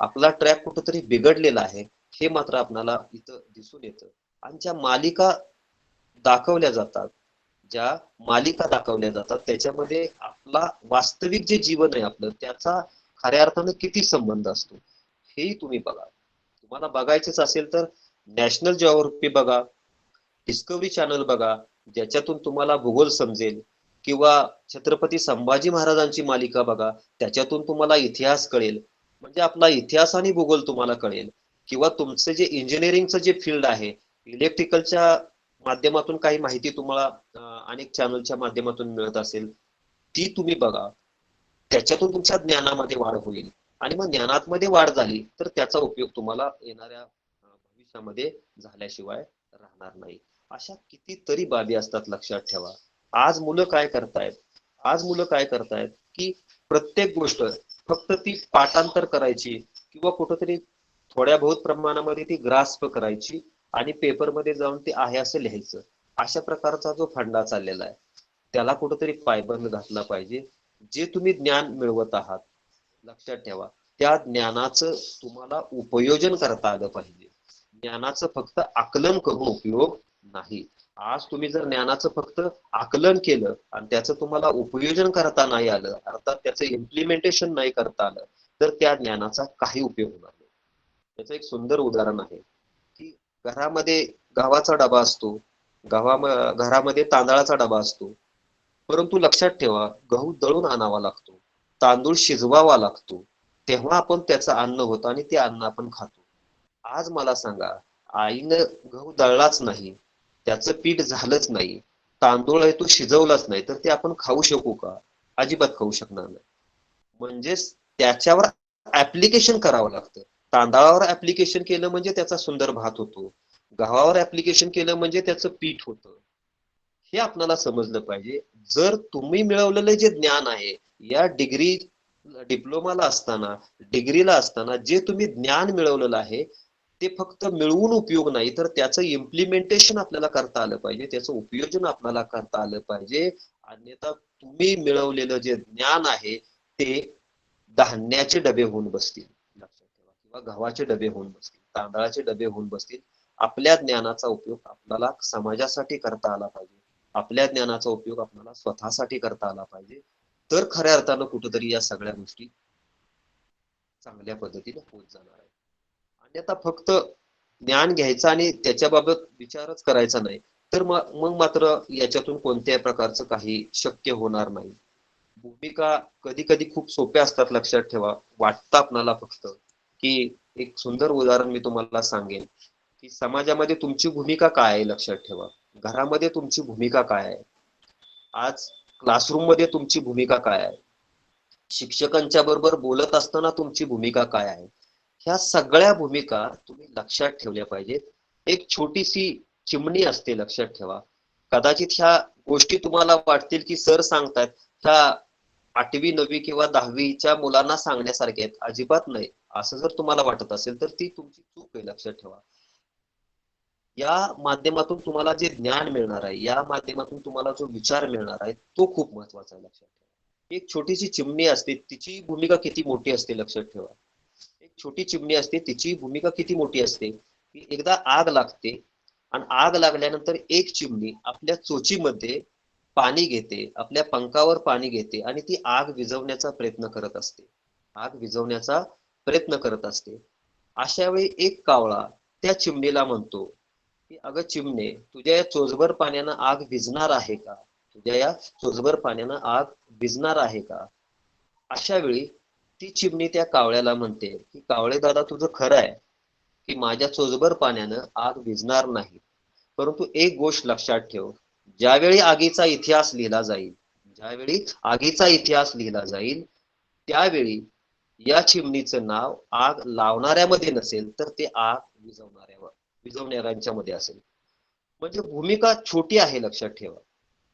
आपला ट्रॅक कुठंतरी बिघडलेला आहे हे मात्र आपल्याला इथं दिसून येतं. आणि ज्या मालिका दाखवल्या जातात, ज्या मालिका दाखवल्या जातात त्याच्यामध्ये आपला वास्तविक जे जीवन आहे आपलं त्याचा खऱ्या अर्थानं किती संबंध असतो हेही तुम्ही बघा. तुम्हाला बघायचंच असेल तर नॅशनल जिओग्राफी बघा, डिस्कवरी चॅनल बघा, ज्याच्यातून तुम्हाला भूगोल समजेल, किंवा छत्रपती संभाजी महाराजांची मालिका बघा, त्याच्यातून तुम्हाला इतिहास कळेल. म्हणजे आपला इतिहास आणि भूगोल तुम्हाला कळेल. किंवा तुमचं जे इंजिनिअरिंगचं जे फील्ड आहे, इलेक्ट्रिकलच्या माध्यमातून काही माहिती तुम्हाला अनेक चॅनलच्या माध्यमातून मिळत असेल, ती तुम्ही बघा. त्याच्यातून तुमच्या ज्ञानामध्ये वाढ होईल. आणि मग ज्ञानामध्ये वाढ झाली तर त्याचा उपयोग तुम्हाला येणाऱ्या भविष्यामध्ये झाल्याशिवाय राहणार नाही. अशा कितीतरी बाबी असतात, लक्षात ठेवा. आज मुलं काय करतायत, की प्रत्येक गोष्ट फक्त ती पाठांतर करायची किंवा कुठंतरी थोड्या बहुत प्रमाणामध्ये ती ग्रास्प करायची आणि पेपरमध्ये जाऊन ते आहे असं लिहायचं. अशा प्रकारचा जो फंडा चाललेला आहे त्याला कुठंतरी पायबंद घातला पाहिजे. जे तुम्ही ज्ञान मिळवत आहात, लक्षात ठेवा, त्या ज्ञानाचं तुम्हाला उपयोजन करता आलं पाहिजे. ज्ञानाचं फक्त आकलन करून उपयोग नाही. आज तुम्ही जर ज्ञानाचं फक्त आकलन केलं आणि त्याचं तुम्हाला उपयोजन करता नाही आलं, अर्थात त्याचं इम्प्लिमेंटेशन नाही करता आलं, तर त्या ज्ञानाचा काही उपयोग होणार नाही. त्याचं एक सुंदर उदाहरण आहे की घरामध्ये गव्हाचा डबा असतो, घरामध्ये तांदळाचा डबा असतो, परंतु लक्षात ठेवा, गहू दळून आणावा लागतो, तांदूळ शिजवावा लागतो, तेव्हा आपण त्याचं अन्न होतं आणि ते अन्न आपण खातो. आज मला सांगा, आईनं गहू दळलाच नाही, त्याचं पीठ झालंच नाही, तांदूळ आहे तो शिजवलाच नाही, तर ते आपण खाऊ शकू का? अजिबात खाऊ शकणार नाही. म्हणजेच त्याच्यावर ऍप्लिकेशन करावं लागतं. तांदळावर ऍप्लिकेशन केलं म्हणजे त्याचा सुंदर भात होतो, गव्हावर ऍप्लिकेशन केलं म्हणजे त्याचं पीठ होतं. हे आपल्याला समजलं पाहिजे. जर तुम्ही मिळवलेलं जे ज्ञान आहे, या डिप्लोमाला असताना, डिग्रीला असताना जे तुम्ही ज्ञान मिळवलेलं आहे ते फक्त मिळवून उपयोग नाही, तर त्याचं इम्प्लिमेंटेशन आपल्याला करता आलं पाहिजे, त्याचं उपयोजन आपल्याला करता आलं पाहिजे. अन्यथा तुम्ही मिळवलेलं जे ज्ञान आहे ते धान्याचे डबे होऊन बसतील, लक्षात ठेवा, किंवा गव्हाचे डबे होऊन बसतील, तांदळाचे डबे होऊन बसतील. आपल्या ज्ञानाचा उपयोग आपल्याला समाजासाठी करता आला पाहिजे. आपल्या ज्ञानाचा उपयोग आपल्याला स्वतःसाठी करता आला पाहिजे. तर खऱ्या अर्थानं कुठेतरी या सगळ्या गोष्टी चांगल्या पद्धतीने होत जाणार आहे. आणि आता फक्त ज्ञान घ्यायचं आणि त्याच्याबाबत विचारच करायचा नाही, तर मग मात्र याच्यातून कोणत्याही प्रकारचं काही शक्य होणार नाही. भूमिका कधी कधी खूप सोप्या असतात, लक्षात ठेवा. वाटतं आपणाला फक्त की, एक सुंदर उदाहरण मी तुम्हाला सांगेन की समाजामध्ये तुमची भूमिका काय आहे, लक्षात ठेवा. घरामध्ये तुमची भूमिका काय आहे, आज क्लासरूम मध्ये तुमची भूमिका काय आहे, शिक्षकांच्या बरोबर बोलत असताना तुमची भूमिका काय आहे. ह्या सगळ्या भूमिका तुम्ही लक्षात ठेवल्या पाहिजेत. एक छोटीशी चिमणी असते, लक्षात ठेवा. कदाचित ह्या गोष्टी तुम्हाला वाटतील की सर सांगतात, ह्या 8वी 9वी किंवा 10वीच्या मुलांना सांगण्यासारखे आहेत. अजिबात नाही. असं जर तुम्हाला वाटत असेल तर ती तुमची चूक आहे, लक्षात ठेवा. या माध्यमातून तुम्हाला जे ज्ञान मिळणार आहे, या माध्यमातून तुम्हाला जो विचार मिळणार आहे तो खूप महत्वाचा आहे, लक्षात ठेवा. एक छोटीशी चिमणी असते, तिची भूमिका किती मोठी असते, लक्षात ठेवा. एक छोटी चिमणी असते, तिची भूमिका किती मोठी असते की एकदा आग लागते आणि आग लागल्यानंतर एक चिमणी आपल्या चोचीमध्ये पाणी घेते, आपल्या पंखावर पाणी घेते आणि ती आग विझवण्याचा प्रयत्न करत असते, आग विझवण्याचा प्रयत्न करत असते. अशा वेळी एक कावळा त्या चिमणीला म्हणतो की, अगं चिमणे, तुझ्या या चोचभर पाण्यानं आग विझणार आहे का? तुझ्या या चोचभर पाण्यानं आग विझणार आहे का? अशा वेळी ती चिमणी त्या कावळ्याला म्हणते की, कावळे दादा, तुझं खरं आहे की माझ्या चोचभर पाण्यानं आग विझणार नाही, परंतु एक गोष्ट लक्षात ठेव, ज्यावेळी आगीचा इतिहास लिहिला जाईल, ज्यावेळी आगीचा इतिहास लिहिला जाईल त्यावेळी या चिमणीचं नाव आग लावणाऱ्यामध्ये नसेल, तर ते आग विझवणाऱ्यांच्या मध्ये असेल. म्हणजे भूमिका छोटी आहे, लक्षात ठेवा,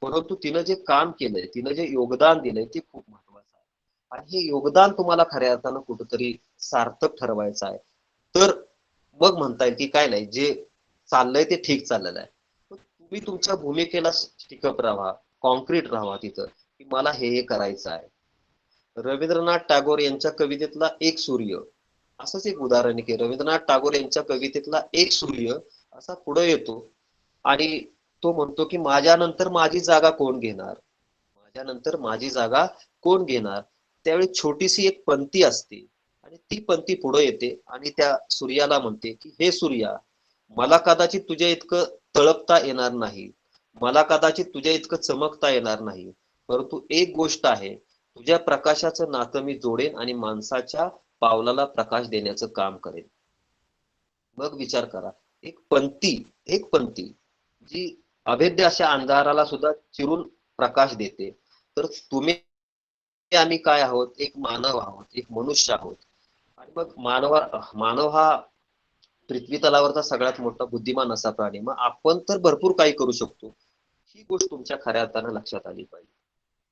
परंतु तिनं जे काम केलंय, तिनं जे योगदान दिलंय ते खूप महत्वाचं आहे. आणि हे योगदान तुम्हाला खऱ्या अर्थानं कुठंतरी सार्थक ठरवायचं आहे. तर मग म्हणता येईल की काय नाही, जे चाललंय ते ठीक चाललेलं आहे. पण तुम्ही तुमच्या भूमिकेला टिकप राहा, कॉन्क्रीट राहा तिथं की मला हे करायचं आहे. रवींद्रनाथ टागोर यांच्या कवितेतला एक सूर्य असंच एक उदाहरण आहे की रवींद्रनाथ टागोर यांच्या कवितेतला एक सूर्य असा पुढे येतो आणि तो म्हणतो की माझ्यानंतर माझी जागा कोण घेणार, माझ्यानंतर माझी जागा कोण घेणार. त्यावेळी छोटीशी एक पंक्ती असते आणि ती पंक्ती पुढे येते आणि त्या सूर्याला म्हणते की हे सूर्या, मला कदाचित तुझ्या इतकं तळपता येणार नाही, मला कदाचित तुझ्या इतकं चमकता येणार नाही, परंतु एक गोष्ट आहे, तुझ्या प्रकाशाचं नातं मी जोडेन आणि माणसाच्या पावलाला प्रकाश देण्याचं काम करेन. मग विचार करा, एक पंक्ती जी अभेद्य अशा अंधाराला सुद्धा चिरून प्रकाश देते. तर तुम्ही आम्ही काय आहोत, एक मानव आहोत, एक मनुष्य आहोत. आणि मग मानव हा पृथ्वी तलावरचा सगळ्यात मोठा बुद्धिमान असा प्राणी, मग आपण तर भरपूर काही करू शकतो. ही गोष्ट तुमच्या खऱ्या अर्थानं लक्षात आली पाहिजे.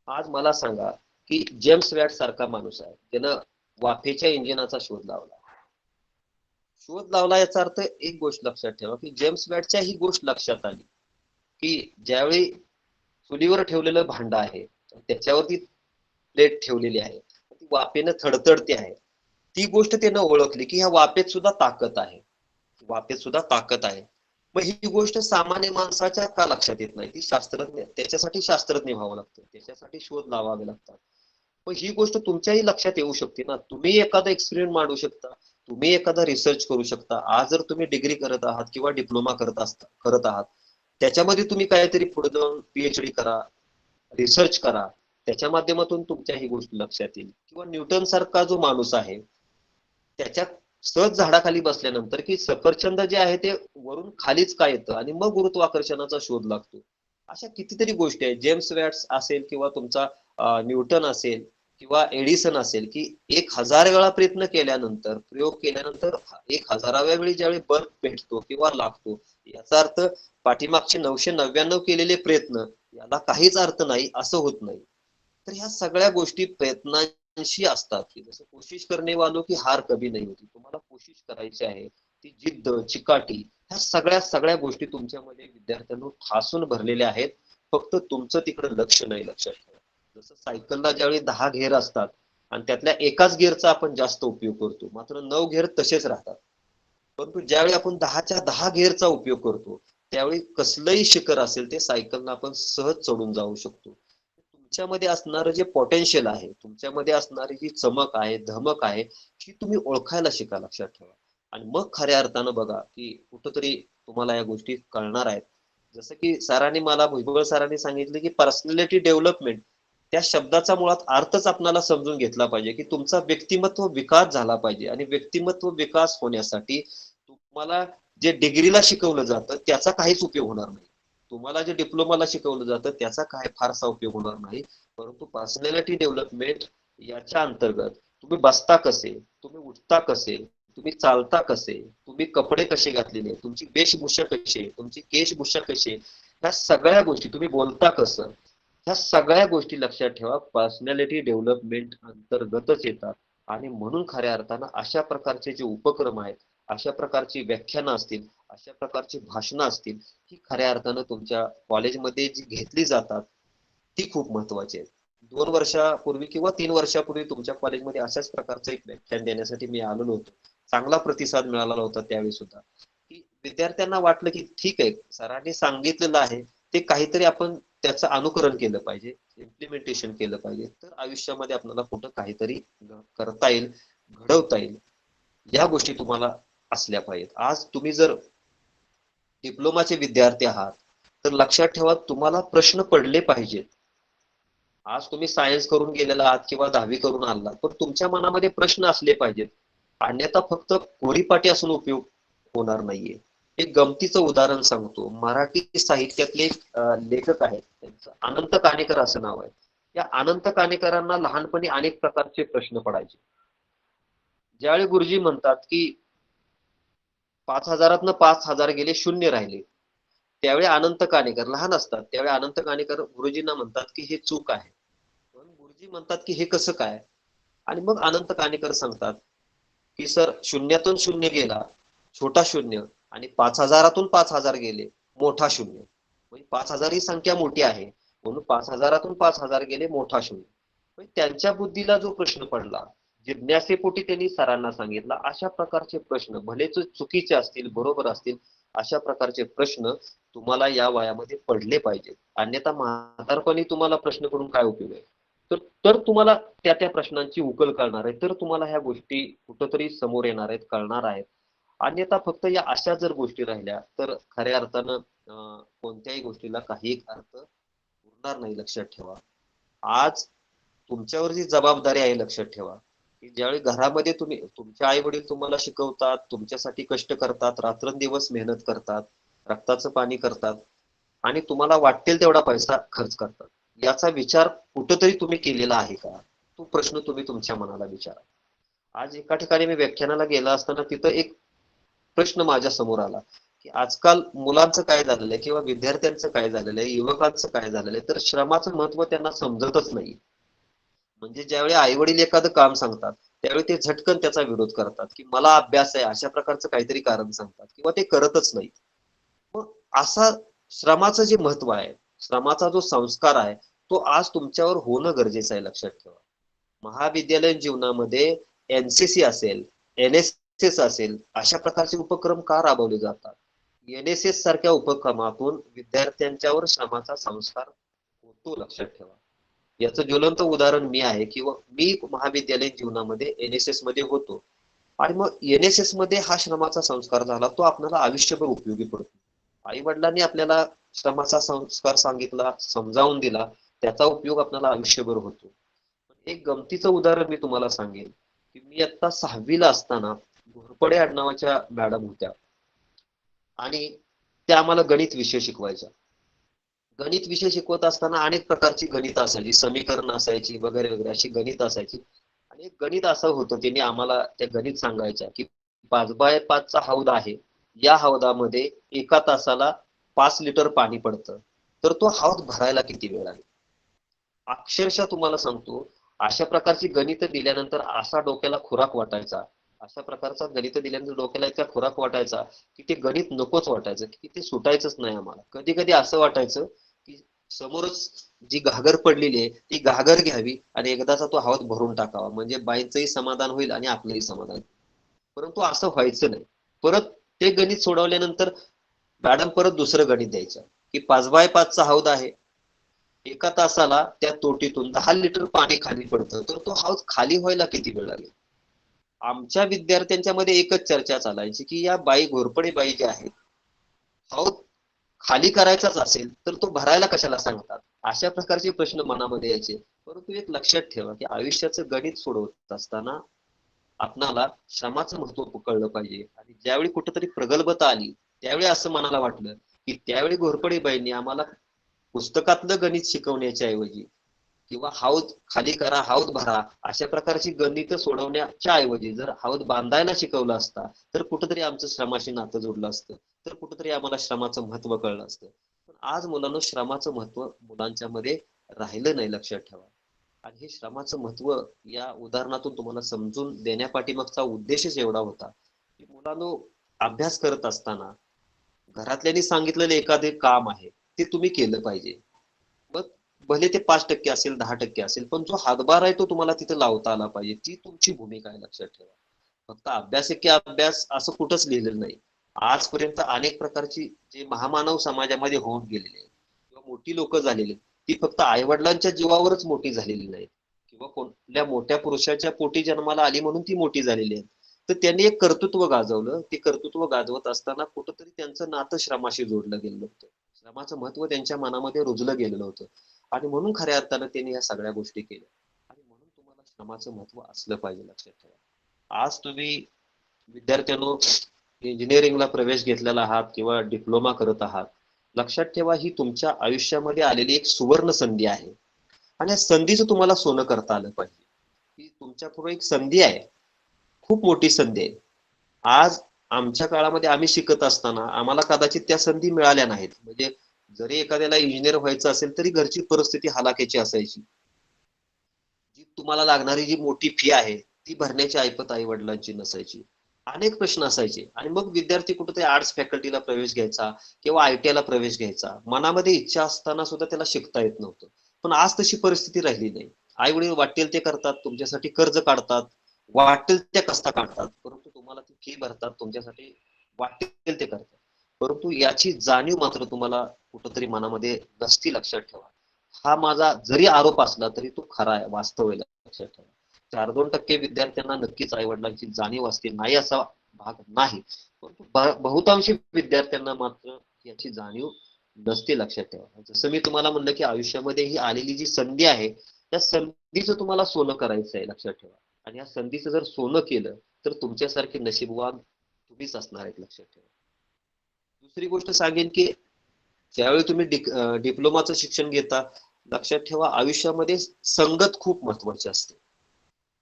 आज मला सांगा की जेम्स वॅट सारखा माणूस आहे ज्यानं वाफेच्या इंजिनाचा शोध लावला याचा अर्थ एक गोष्ट लक्षात ठेवा की जेम्स वॅटच्या ही गोष्ट लक्षात आली की ज्यावेळी चुलीवर ठेवलेलं भांड आहे त्याच्यावरती प्लेट ठेवलेली आहे, ती वाफेनं थडथडते आहे, ती गोष्ट त्यानं ओळखली की ह्या वाफेत सुद्धा ताकद आहे, वाफेत सुद्धा ताकद आहे. मग ही गोष्ट सामान्य माणसाच्या का लक्षात येत नाही, ती शास्त्रज्ञ, त्याच्यासाठी शास्त्रज्ञ व्हावं लागतं, त्याच्यासाठी शोध लावावे लागतात. पण ही गोष्ट तुमच्याही लक्षात येऊ शकते ना, तुम्ही एखादा एक्सपेरिमेंट मांडू शकता, तुम्ही एखादा रिसर्च करू शकता. आज जर तुम्ही डिग्री करत आहात किंवा डिप्लोमा करत आहात, त्याच्यामध्ये तुम्ही काहीतरी पुढे जाऊन पीएचडी करा, रिसर्च करा, त्याच्या माध्यमातून तुमच्या ही गोष्ट लक्षात येईल. किंवा न्यूटन सारखा जो माणूस आहे त्याच्या सहज झाडाखाली बसल्यानंतर की सफरचंद जे आहे ते वरून खालीच का येतं आणि मग गुरुत्वाकर्षणाचा शोध लागतो. अशा कितीतरी गोष्टी आहेत. जेम्स वॅट्स असेल किंवा तुमचा न्यूटन असेल किंवा एडिसन असेल की 1000 वेळा प्रयत्न केल्यानंतर, प्रयोग केल्यानंतर 1000व्या वेळी ज्यावेळी बल्ब भेटतो किंवा लागतो, याचा अर्थ पाठीमागचे 999 केलेले प्रयत्न याला काहीच अर्थ नाही असं होत नाही. तर ह्या सगळ्या गोष्टी प्रयत्नांशी असतात की जसं कोशिश करणे वालों की हार कभी नाही होती. तुम्हाला कोशिश करायची आहे, ती जिद्द, चिकाटी, ह्या सगळ्या गोष्टी तुमच्यामध्ये विद्यार्थ्यांनो ठासून भरलेल्या आहेत. फक्त तुमचं तिकडे लक्ष नाही. लक्षात ठेवा, जसं सायकलला ज्यावेळी 10 घेर असतात आणि त्यातल्या एकाच गिअरचा आपण जास्त उपयोग करतो, मात्र 9 घेर तसेच राहतात. परंतु ज्यावेळी आपण 10च्या 10 घेरचा उपयोग करतो त्यावेळी कसलंही शिखर असेल ते सायकलनं आपण सहज चढून जाऊ शकतो. तुमच्यामध्ये असणारं जे पोटेन्शियल आहे, तुमच्यामध्ये असणारी जी चमक आहे, धमक आहे, ही तुम्ही ओळखायला शिका. लक्षात ठेवा. आणि मग खऱ्या अर्थानं बघा की कुठंतरी तुम्हाला या गोष्टी कळणार आहेत. जसं की सरांनी मला, भुजबळ सरांनी सांगितलं की पर्सनॅलिटी डेव्हलपमेंट, त्या शब्दाचा मुळात अर्थच आपल्याला समजून घेतला पाहिजे की तुमचा व्यक्तिमत्व विकास झाला पाहिजे. आणि व्यक्तिमत्व विकास होण्यासाठी तुम्हाला जे डिग्रीला शिकवलं जातं त्याचा काहीच उपयोग होणार नाही, तुम्हाला जे डिप्लोमाला शिकवलं जातं त्याचा काय फारसा उपयोग होणार नाही. परंतु पर्सनॅलिटी डेव्हलपमेंट याच्या अंतर्गत तुम्ही बसता कसे, तुम्ही उठता कसे, तुम्ही चालता कसे, तुम्ही कपडे कसे घातलेले, तुमची वेशभूषा कशी, तुमची केशभूषा कशी, ह्या सगळ्या गोष्टी, तुम्ही बोलता कसं, ह्या सगळ्या गोष्टी लक्षात ठेवा पर्सनॅलिटी डेव्हलपमेंट अंतर्गतच येतात. आणि म्हणून खऱ्या अर्थानं अशा प्रकारचे जे उपक्रम आहेत, अशा प्रकारची व्याख्यानं असतील, अशा प्रकारची भाषणं असतील, ही खऱ्या अर्थानं तुमच्या कॉलेजमध्ये जी घेतली जातात ती खूप महत्वाची आहे. 2 वर्षापूर्वी किंवा 3 वर्षापूर्वी तुमच्या कॉलेजमध्ये अशाच प्रकारचं एक व्याख्यान देण्यासाठी मी आलेलो होतो. चांगला प्रतिसाद मिळाला होता त्यावेळी सुद्धा, की विद्यार्थ्यांना वाटलं की ठीक आहे, सरांनी सांगितलेलं आहे ते काहीतरी आपण त्याचं अनुकरण केलं पाहिजे, इम्प्लिमेंटेशन केलं पाहिजे, तर आयुष्यामध्ये आपल्याला कुठं काहीतरी करता येईल, घडवता येईल. या गोष्टी तुम्हाला असल्या पाहिजेत. आज तुम्ही जर डिप्लोमाचे विद्यार्थी आहात तर लक्षात ठेवा तुम्हाला प्रश्न पडले पाहिजेत. आज तुम्ही सायन्स करून गेलेला आहात किंवा 10वी करून आलात, पण तुमच्या मनामध्ये प्रश्न असले पाहिजेत. अन्यथा फक्त कोरीपाटी असून उपयोग होणार नाहीये. एक गमतीचं उदाहरण सांगतो. मराठी साहित्यातले एक लेखक आहेत, त्यांचं अनंत काणेकर असं नाव आहे. या अनंत काणेकरांना लहानपणी अनेक प्रकारचे प्रश्न पडायचे. ज्यावेळी गुरुजी म्हणतात की 5,000तनं 5,000 गेले, शून्य राहिले, त्यावेळी अनंत काणेकर लहान असतात, त्यावेळी अनंत काणेकर गुरुजींना म्हणतात की हे चूक आहे. पण गुरुजी म्हणतात की हे कसं काय. आणि मग अनंत काणेकर सांगतात की सर, शून्यातून शून्य गेला, छोटा शून्य, आणि 5,000तून 5,000 गेले, मोठा शून्य. म्हणजे 5,000 ही संख्या मोठी आहे, म्हणून 5,000तून 5,000 गेले, मोठा शून्य. म्हणजे त्यांच्या बुद्धीला जो प्रश्न पडला, जिज्ञासेपोटी त्यांनी सरांना सांगितलं, अशा प्रकारचे प्रश्न भलेच चुकीचे असतील बरोबर असतील, अशा प्रकारचे प्रश्न तुम्हाला या वयामध्ये पडले पाहिजेत, अन्यथा म्हातारपणी तुम्हाला प्रश्न करून काय उपयोग आहे. तर तर तुम्हाला त्या त्या प्रश्नांची उकल करणार आहे, तर तुम्हाला ह्या गोष्टी कुठंतरी समोर येणार आहेत, कळणार आहेत. अन्यथा फक्त या अशा जर गोष्टी राहिल्या तर खऱ्या अर्थानं कोणत्याही गोष्टीला काही अर्थ उरणार नाही. लक्षात ठेवा, आज तुमच्यावर जी जबाबदारी आहे लक्षात ठेवा, की ज्यावेळी घरामध्ये तुम्ही तुमचे आई वडील तुम्हाला शिकवतात, तुमच्यासाठी कष्ट करतात, रात्रंदिवस मेहनत करतात, रक्ताचं पाणी करतात आणि तुम्हाला वाटेल तेवढा पैसा खर्च करतात, याचा विचार कुठंतरी तुम्ही केलेला आहे का? तो प्रश्न तुम्ही तुमच्या मनाला विचारा. आज एका ठिकाणी मी व्याख्यानाला गेला असताना तिथं एक प्रश्न माझ्या समोर आला, की आजकाल मुलांचं काय झालेलं आहे किंवा विद्यार्थ्यांचं काय झालेलं आहे, युवकांचं काय झालेलं आहे, तर श्रमाचं महत्व त्यांना समजतच नाही. म्हणजे ज्यावेळी आई वडील एखादं काम सांगतात त्यावेळी ते झटकन त्याचा विरोध करतात, की मला अभ्यास आहे अशा प्रकारचं काहीतरी कारण सांगतात किंवा ते करतच नाहीत. मग असा श्रमाचं जे महत्व आहे, श्रमाचा जो संस्कार आहे, तो आज तुमच्यावर होणं गरजेचं आहे. लक्षात ठेवा, महाविद्यालयीन जीवनामध्ये एनसीसी असेल, एनएसएस असेल, अशा प्रकारचे उपक्रम का राबवले जातात? एनएसएस सारख्या उपक्रमातून विद्यार्थ्यांच्यावर श्रमाचा संस्कार होतो. लक्षात ठेवा, याचं ज्वलंत उदाहरण मी आहे, किंवा मी महाविद्यालयीन जीवनामध्ये एनएसएस मध्ये होतो आणि मग एनएसएस मध्ये हा श्रमाचा संस्कार झाला, तो आपल्याला आयुष्यभर उपयोगी पडतो. आई वडिलांनी आपल्याला श्रमाचा संस्कार सांगितला, समजावून दिला, त्याचा उपयोग आपल्याला आयुष्यभर होतो. एक गमतीचं उदाहरण मी तुम्हाला सांगेन, की मी आता 6वीला असताना घोरपडे आडनावाच्या मॅडम होत्या आणि त्या आम्हाला गणित विषय शिकवायच्या. गणित विषय शिकवत असताना अनेक प्रकारची गणित असायची, समीकरण असायची वगैरे वगैरे अशी गणित असायची. आणि एक गणित असं होतं, त्यांनी आम्हाला त्या गणित सांगायच्या, की 5x5चा हौद आहे, या हौदामध्ये एका तासाला 5 लिटर पाणी पडतं, तर तो हौद भरायला किती वेळ आहे. अक्षरशः तुम्हाला सांगतो, अशा प्रकारची गणित दिल्यानंतर असा डोक्याला खुराक वाटायचा, अशा प्रकारचा गणित दिल्यानंतर डोक्याला इतका खुराक वाटायचा की ते गणित नकोच वाटायचं, की ते सुटायचंच नाही आम्हाला. कधी कधी असं वाटायचं की समोरच जी घागर पडलेली आहे ती घागर घ्यावी आणि एकदाचा तो हौद भरून टाकावा, म्हणजे बाईंचंही समाधान होईल आणि आपलंही समाधान होईल. परंतु असं व्हायचं नाही. परत ते गणित सोडवल्यानंतर मॅडम परत दुसरं गणित द्यायचं, की 5x5चा हौद आहे, एका तासाला त्या तोटीतून 10 लिटर पाणी खाली पडतं, तर तो हौद खाली व्हायला किती वेळ लागेल. आमच्या विद्यार्थ्यांच्या मध्ये एकच चर्चा चालायची, की या बाई घोरपडे बाई ज्या आहेत, हौद खाली करायचाच असेल तर तो भरायला कशाला सांगतात, अशा प्रकारचे प्रश्न मनामध्ये यायचे. परंतु एक लक्षात ठेवा, की आयुष्याचं गणित सोडवत असताना आपणाला श्रमाचं महत्व कळलं पाहिजे. आणि ज्यावेळी कुठेतरी प्रगल्भता आली त्यावेळी असं मनाला वाटलं, की त्यावेळी घोरपडे बाईंनी आम्हाला पुस्तकातलं गणित शिकवण्याच्या ऐवजी किंवा हौद खाली करा हौद भरा अशा प्रकारची गणित सोडवण्याच्या ऐवजी जर हौद बांधायला शिकवलं असता तर कुठेतरी आमचं श्रमाशी नातं जोडलं असतं, तर कुठेतरी आम्हाला श्रमाचं महत्व कळलं असतं. पण आज मुलांना श्रमाचं महत्व मुलांच्या मध्ये राहिलं नाही. लक्षात ठेवा, आणि हे श्रमाचं महत्व या उदाहरणातून तुम्हाला समजून देण्यापाठीमागचा उद्देशच एवढा होता, की मुलांनो, अभ्यास करत असताना घरातल्यांनी सांगितलेलं एखादे काम आहे ते तुम्ही केलं पाहिजे. मग भले ते 5% असेल 10% असेल, पण जो हातभार आहे तो तुम्हाला तिथे लावता आला पाहिजे, ती तुमची भूमिका आहे. लक्षात ठेवा, फक्त अभ्यास की अभ्यास असं कुठंच लिहिलेलं नाही. आजपर्यंत अनेक प्रकारची जे महामानव समाजामध्ये होऊन गेलेले किंवा मोठी लोक झालेली, ती फक्त आई वडिलांच्या जीवावरच मोठी झालेली नाही किंवा कोणत्या मोठ्या पुरुषाच्या पोटी जन्माला आली म्हणून ती मोठी झालेली आहे. तर त्यांनी एक कर्तृत्व गाजवलं, ते कर्तृत्व गाजवत असताना कुठंतरी त्यांचं नातं श्रमाशी जोडलं गेलं होतं, श्रमाचं महत्व त्यांच्या मनामध्ये रुजलं गेलेलं होतं. आणि म्हणून खऱ्या अर्थानं त्यांनी या सगळ्या गोष्टी केल्या. आणि म्हणून तुम्हाला श्रमाचं महत्व असलं पाहिजे. लक्षात ठेवा, आज तुम्ही विद्यार्थ्यांनो इंजिनिअरिंगला प्रवेश घेतलेला आहात किंवा डिप्लोमा करत आहात, लक्षात ठेवा, ही तुमच्या आयुष्यामध्ये आलेली एक सुवर्ण संधी आहे आणि या संधीचं तुम्हाला सोनं करता आलं पाहिजे. ही तुमच्या पुढे एक संधी आहे, खूप मोठी संधी आहे. आज आमच्या काळामध्ये आम्ही शिकत असताना आम्हाला कदाचित त्या संधी मिळाल्या नाहीत. म्हणजे जरी एखाद्याला इंजिनियर व्हायचं असेल तरी घरची परिस्थिती हलाखीची असायची. जी तुम्हाला लागणारी जी मोठी फी आहे ती भरण्याची ऐपत आई वडिलांची नसायची. अनेक प्रश्न असायचे आणि मग विद्यार्थी कुठेतरी आर्ट्स फॅकल्टीला प्रवेश घ्यायचा किंवा ITI ला प्रवेश घ्यायचा. मनामध्ये इच्छा असताना सुद्धा त्याला शिकता येत नव्हतं. पण आज तशी परिस्थिती राहिली नाही. आई वडील वाटेल ते करतात, तुमच्यासाठी कर्ज काढतात, वाटेल त्या कष्टा काढतात, परंतु तुम्हाला ती फी भरतात, तुमच्यासाठी वाटेल ते करतात, परंतु याची जाणीव मात्र तुम्हाला कुठंतरी मनामध्ये नसती. लक्षात ठेवा. हा माझा जरी आरोप असला तरी तो खरा आहे, वास्तव आहे. लक्षात ठेवा. 4-2% विद्यार्थ्यांना नक्कीच आई वडिलांची जाणीव असते, नाही असा भाग नाही, परंतु बहुतांशी विद्यार्थ्यांना मात्र याची जाणीव नसते. लक्षात ठेवा. जसं मी तुम्हाला म्हणलं की आयुष्यामध्ये ही आलेली जी संधी आहे, त्या संधीचं तुम्हाला सोनं करायचं आहे. लक्षात ठेवा. आणि या संधीचं जर सोनं केलं तर तुमच्यासारखे नशीबवान तुम्हीच असणार आहेत. लक्षात ठेवा. दुसरी गोष्ट सांगेन की ज्यावेळी तुम्ही डिप्लोमाचं शिक्षण घेता, लक्षात ठेवा आयुष्यामध्ये संगत खूप महत्वाची असते.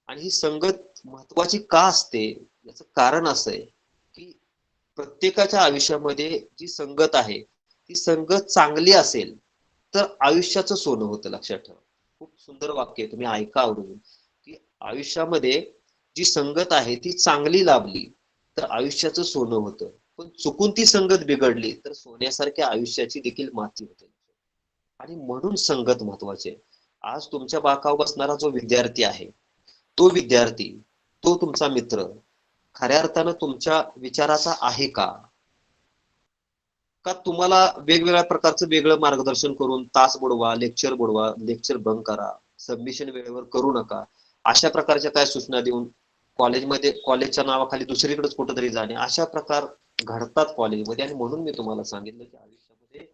आणि ही संगत महत्वाची का असते याचं कारण असं आहे की प्रत्येकाच्या आयुष्यामध्ये जी संगत आहे ती संगत चांगली असेल तर आयुष्याचं सोनं होतं. लक्षात ठेवा. खूप सुंदर वाक्य आहे, तुम्ही ऐका आवडून, की आयुष्यामध्ये जी संगत आहे ती चांगली लाभली तर आयुष्याचं सोनं होतं, पण चुकून ती संगत बिघडली तर सोन्यासारख्या आयुष्याची देखील माती होते. आणि म्हणून संगत महत्वाची आहे. आज तुमच्या बाकावर बसणारा जो विद्यार्थी आहे, तो विद्यार्थी, तो तुमचा मित्र खऱ्या अर्थानं तुमच्या विचाराचा आहे का? का तुम्हाला वेगवेगळ्या प्रकारचं वेगळं मार्गदर्शन करून तास बुडवा, लेक्चर बंक करा, सबमिशन वेळेवर करू नका, अशा प्रकारच्या काय सूचना देऊन कॉलेजच्या नावाखाली दुसरीकडेच कुठेतरी जाणे, अशा प्रकार घडतात कॉलेजमध्ये. आणि म्हणून मी तुम्हाला सांगितलं की आयुष्यामध्ये